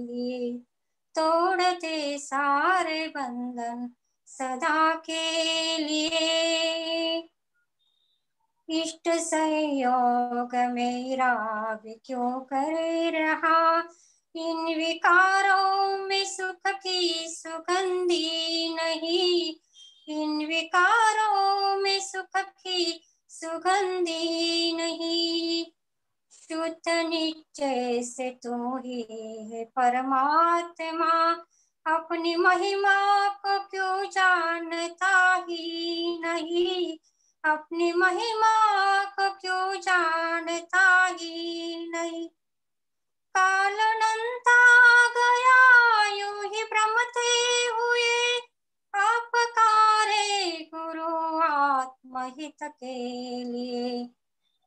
लिए। तोड़ दे सारे बंधन सदा के लिए। इष्ट संयोग मेरा भी क्यों कर रहा, इन विकारों में सुख की सुगंधी नहीं, इन विकारों में सुख की सुगंधी नहीं। अच्युत निश्चय से तू ही है परमात्मा, अपनी महिमा को क्यों जानता ही नहीं, अपनी महिमा को क्यों जानता ही नहीं। काल अनंता गया यूं ही भ्रमते हुए, अपकारे गुरु आत्महित के लिए।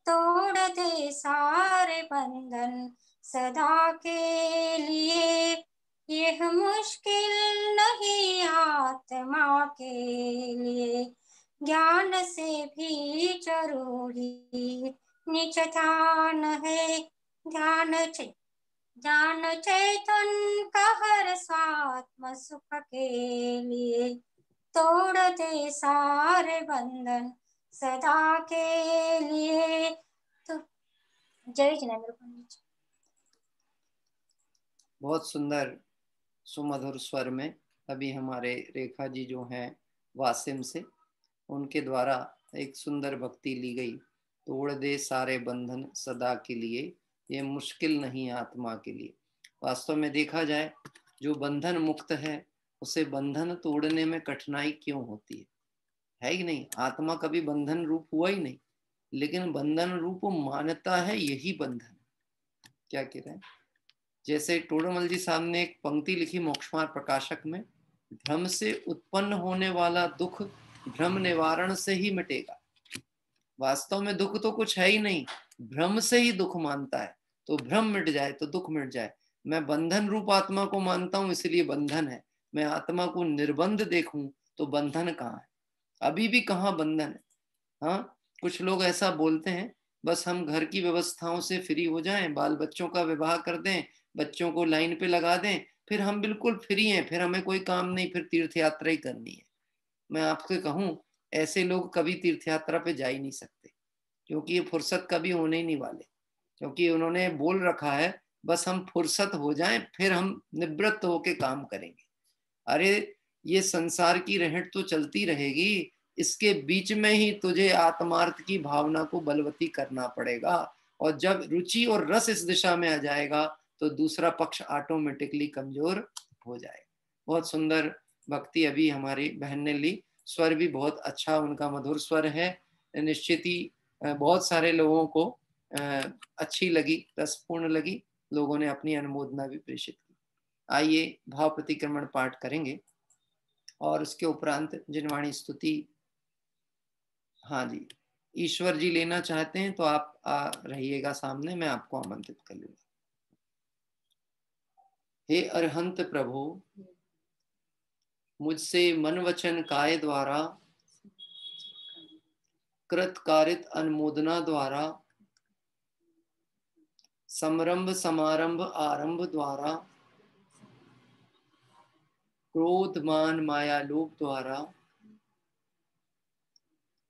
तोड़ दे सारे बंधन सदा के लिए, यह मुश्किल नहीं आत्मा के लिए। ज्ञान से भी जरूरी निज ध्यान है, ज्ञान चैतन का हर स्वात्म सुख के लिए। तोड़ दे सारे बंधन सदा के लिए। तो जय जिनेंद्र पंडित जी। बहुत सुंदर सुमधुर स्वर में अभी हमारे रेखा जी जो हैं वासिम से, उनके द्वारा एक सुंदर भक्ति ली गई। तोड़ दे सारे बंधन सदा के लिए, ये मुश्किल नहीं आत्मा के लिए। वास्तव में देखा जाए, जो बंधन मुक्त है उसे बंधन तोड़ने में कठिनाई क्यों होती है कि नहीं। आत्मा कभी बंधन रूप हुआ ही नहीं, लेकिन बंधन रूप मानता है, यही बंधन। क्या कह रहे हैं? जैसे टोडरमल जी साहब ने एक पंक्ति लिखी मोक्षमार्ग प्रकाशक में, भ्रम से उत्पन्न होने वाला दुख भ्रम निवारण से ही मिटेगा। वास्तव में दुख तो कुछ है ही नहीं, भ्रम से ही दुख मानता है। तो भ्रम मिट जाए तो दुख मिट जाए। मैं बंधन रूप आत्मा को मानता हूं, इसलिए बंधन है। मैं आत्मा को निर्बंध देखूं तो बंधन कहाँ है? अभी भी कहाँ बंधन है? हाँ, कुछ लोग ऐसा बोलते हैं, बस हम घर की व्यवस्थाओं से फ्री हो जाएं, बाल बच्चों का विवाह कर दें, बच्चों को लाइन पे लगा दें, फिर हम बिल्कुल फ्री हैं, फिर हमें कोई काम नहीं, फिर तीर्थ यात्रा ही करनी है। मैं आपसे कहूं, ऐसे लोग कभी तीर्थ यात्रा पे जा ही नहीं सकते, क्योंकि ये फुर्सत कभी होने ही नहीं वाले। क्योंकि उन्होंने बोल रखा है, बस हम फुर्सत हो जाएं, फिर हम निवृत्त होके काम करेंगे। अरे, ये संसार की रहट तो चलती रहेगी, इसके बीच में ही तुझे आत्मार्थ की भावना को बलवती करना पड़ेगा। और जब रुचि और रस इस दिशा में आ जाएगा तो दूसरा पक्ष ऑटोमेटिकली कमजोर हो जाएगा। बहुत सुंदर भक्ति अभी हमारी बहन ने ली। स्वर भी बहुत अच्छा उनका मधुर स्वर है। निश्चित ही बहुत सारे लोगों को अच्छी लगी, रसपूर्ण लगी। लोगों ने अपनी अनुमोदना भी प्रेषित की। आइए भाव प्रतिक्रमण पाठ करेंगे और उसके उपरांत जिनवाणी स्तुति। हाँ जी, ईश्वर जी लेना चाहते हैं तो आप रहिएगा सामने, मैं आपको आमंत्रित कर लूंगा। हे अरहंत प्रभु, मुझसे मन वचन काय द्वारा कृत कारित अनुमोदना द्वारा समरंभ समारंभ आरंभ द्वारा क्रोध मान माया लोभ द्वारा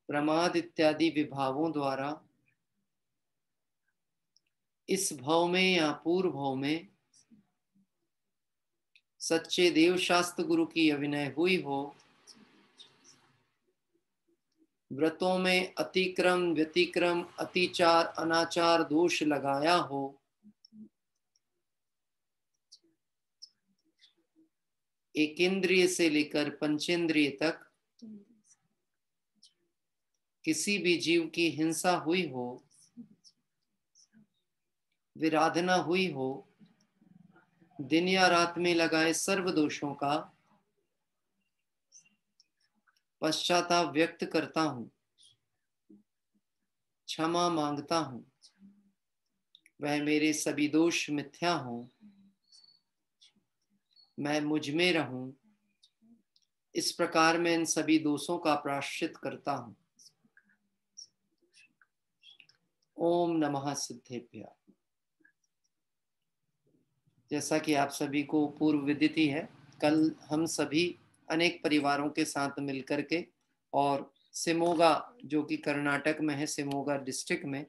प्रमाद इत्यादि विभावों द्वारा इस भव में या पूर्व भव में सच्चे देव शास्त्र गुरु की अभिनय हुई हो, व्रतों में अतिक्रम व्यतिक्रम अतिचार अनाचार दोष लगाया हो, एकेंद्रिय से लेकर पंचेंद्रिय तक किसी भी जीव की हिंसा हुई हो, विराधना हुई हो, दिन या रात में लगाए सर्व दोषों का पश्चाताप व्यक्त करता हूं, क्षमा मांगता हूं। वह मेरे सभी दोष मिथ्या हों, मैं मुझ में रहूं, इस प्रकार मैं इन सभी दोषों का प्रायश्चित करता हूं। ओम नमः सिद्धेभ्यः। जैसा कि आप सभी को पूर्व विदित ही है, कल हम सभी अनेक परिवारों के साथ मिलकर के और शिमोगा, जो कि कर्नाटक में है, शिमोगा डिस्ट्रिक्ट में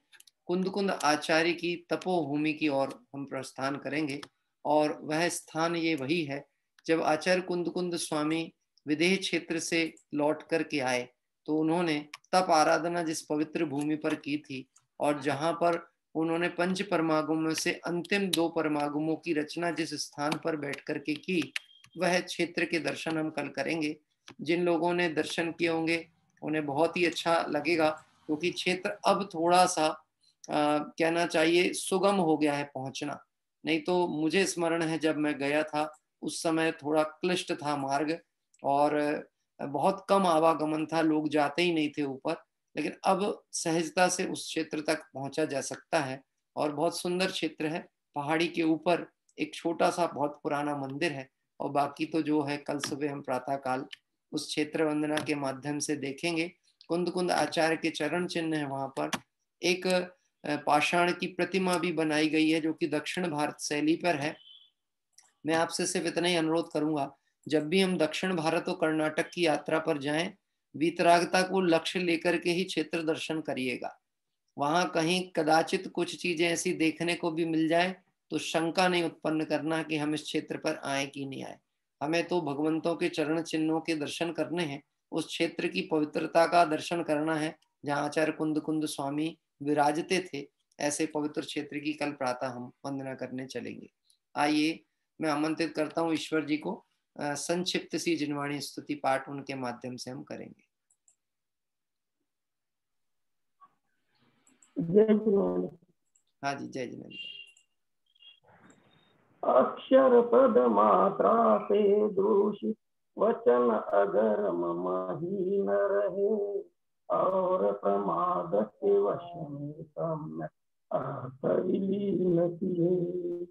कुंद आचार्य की तपोभूमि की ओर हम प्रस्थान करेंगे। और वह स्थान ये वही है जब आचार्य कुंद स्वामी विदेह क्षेत्र से लौट करके आए तो उन्होंने तप आराधना जिस पवित्र भूमि पर की थी और जहाँ पर उन्होंने पंच परमागमों से अंतिम 2 परमागमों की रचना जिस स्थान पर बैठ करके की, वह क्षेत्र के दर्शन हम कल करेंगे। जिन लोगों ने दर्शन किए होंगे उन्हें बहुत ही अच्छा लगेगा, क्योंकि क्षेत्र अब थोड़ा सा कहना चाहिए सुगम हो गया है पहुंचना। नहीं तो मुझे स्मरण है जब मैं गया था उस समय थोड़ा क्लिष्ट था मार्ग और बहुत कम आवागमन था, लोग जाते ही नहीं थे ऊपर। लेकिन अब सहजता से उस क्षेत्र तक पहुंचा जा सकता है और बहुत सुंदर क्षेत्र है। पहाड़ी के ऊपर एक छोटा सा बहुत पुराना मंदिर है और बाकी तो जो है कल सुबह हम प्रातः काल उस क्षेत्र वंदना के माध्यम से देखेंगे। कुंद कुंद आचार्य के चरण चिन्ह है वहां पर। एक पाषाण की प्रतिमा भी बनाई गई है जो कि दक्षिण भारत शैली पर है। मैं आपसे सिर्फ इतना ही अनुरोध करूंगा, जब भी हम दक्षिण भारत और कर्नाटक की यात्रा पर जाएं, वीतरागता को लक्ष्य लेकर के ही क्षेत्र दर्शन करिएगा। वहां कहीं कदाचित कुछ चीजें ऐसी देखने को भी मिल जाए तो शंका नहीं उत्पन्न करना कि हम इस क्षेत्र पर आए कि नहीं आए। हमें तो भगवंतों के चरण चिन्हों के दर्शन करने हैं, उस क्षेत्र की पवित्रता का दर्शन करना है जहाँ आचार्य कुंद कुंद स्वामी विराजते थे। ऐसे पवित्र क्षेत्र की कल प्रातः हम वंदना करने चलेंगे। आइए मैं आमंत्रित करता हूँ ईश्वर जी को, संक्षिप्त सी जिनवाणी स्तुति पाठ उनके माध्यम से हम करेंगे। जय जिनेन्द्र। हाँ जी, जय जिनेन्द्र। अक्षर पद मात्रा से दूषित वचन अगर महीन रहे और प्रमाद के वश में सम्य अर्थ विलीन किए।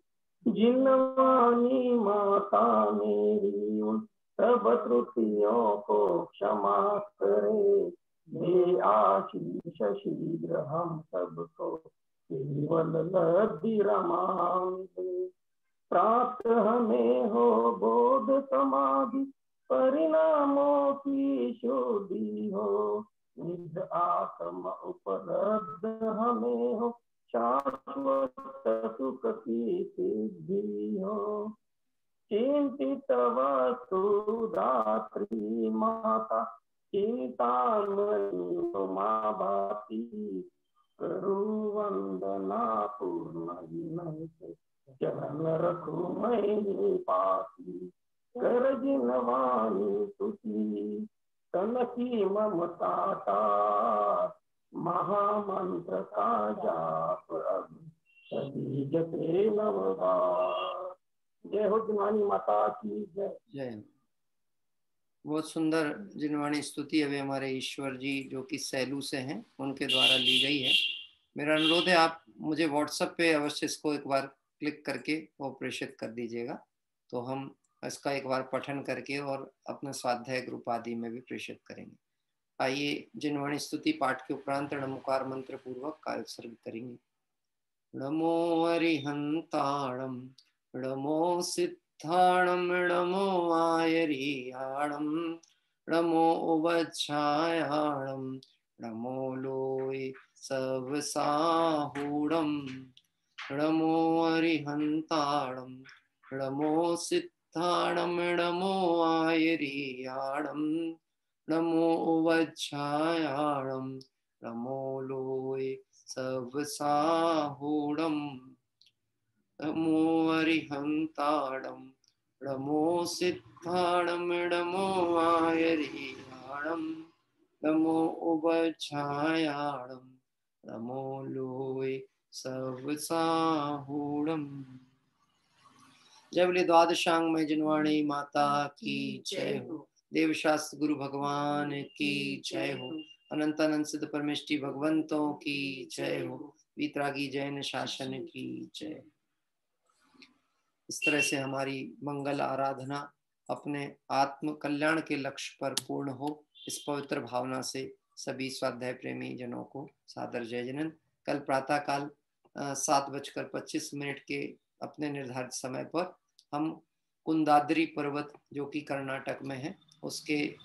जिनवानी माता मेरी उन सब त्रुटियों को क्षमा करे, दे आशीष शीघ्र हम सबको केवल लब्धि रमान दे। प्राप्त हमें हो बोध समाधि परिणामों की शुद्धि हो, निज आत्म उपलब्ध हमें हो शाश्वत सुख की सिद्धि हो। चिंतित वस्तु दात्री माता चिंतामणि माँ भाती, करु वंदना पूर्ण विनय से चरण रखू मैं पासी। कर जिनवानी तुसी तन की ममता का, महामंत्र का जाप अब सभी जपे नवबार। जय हो जिनवानी माता की जय। जय। बहुत सुंदर जिनवाणी स्तुति अभी हमारे ईश्वर जी जो कि सैलू से हैं उनके द्वारा ली गई है। मेरा अनुरोध है आप मुझे व्हाट्सएप पे अवश्य इसको एक बार क्लिक करके वो प्रेषित कर दीजिएगा, तो हम इसका एक बार पठन करके और अपने स्वाध्याय ग्रुप आदि में भी प्रेषित करेंगे। आइए जिनवाणी स्तुति पाठ के उपरांत नमोकार मंत्र पूर्वक कायोत्सर्ग करेंगे। नमो अरिहंताणं नमो सिद्धाणं नमो आयरियाणं नमो उवच्छायाणं नमो लोय सवसाहूणं नमो अरिहंताणं नमो सिद्धाणं नमो आयरियाणं नमो उवच्छायाणं नमो लोय सवसाहूणं नमो अरिहंताणं नमो सिद्धाणं नमो आयरियाणं नमो उवच्छायाणं नमो लोय सवसाहूणं। जय बोले द्वादशांग में जिनवाणी माता की जय हो। देवशास्त्र गुरु भगवान की जय हो। अनंत अनंत सिद्ध परमेष्टि भगवंतों की जय हो। वीतरागी जैन शासन की जय। इस तरह से हमारी मंगल आराधना अपने आत्म कल्याण के लक्ष्य पर पूर्ण हो, इस पवित्र भावना से सभी स्वाध्याय प्रेमी जनों को सादर जय जनन। कल प्रातः काल 7:25 के अपने निर्धारित समय पर हम कुंदाद्री पर्वत जो कि कर्नाटक में है उसके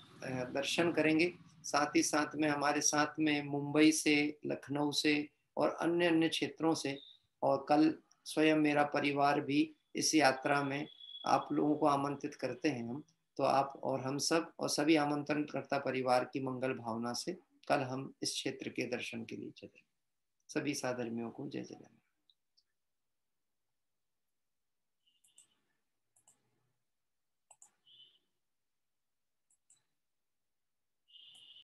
दर्शन करेंगे। साथ ही साथ में हमारे साथ में मुंबई से, लखनऊ से और अन्य अन्य क्षेत्रों से, और कल स्वयं मेरा परिवार भी इस यात्रा में आप लोगों को आमंत्रित करते हैं हम, तो आप और हम सब और सभी आमंत्रणकर्ता परिवार की मंगल भावना से कल हम इस क्षेत्र के दर्शन के लिए चलेंगे। सभी साधर्मियों को जय जगन्नाथ।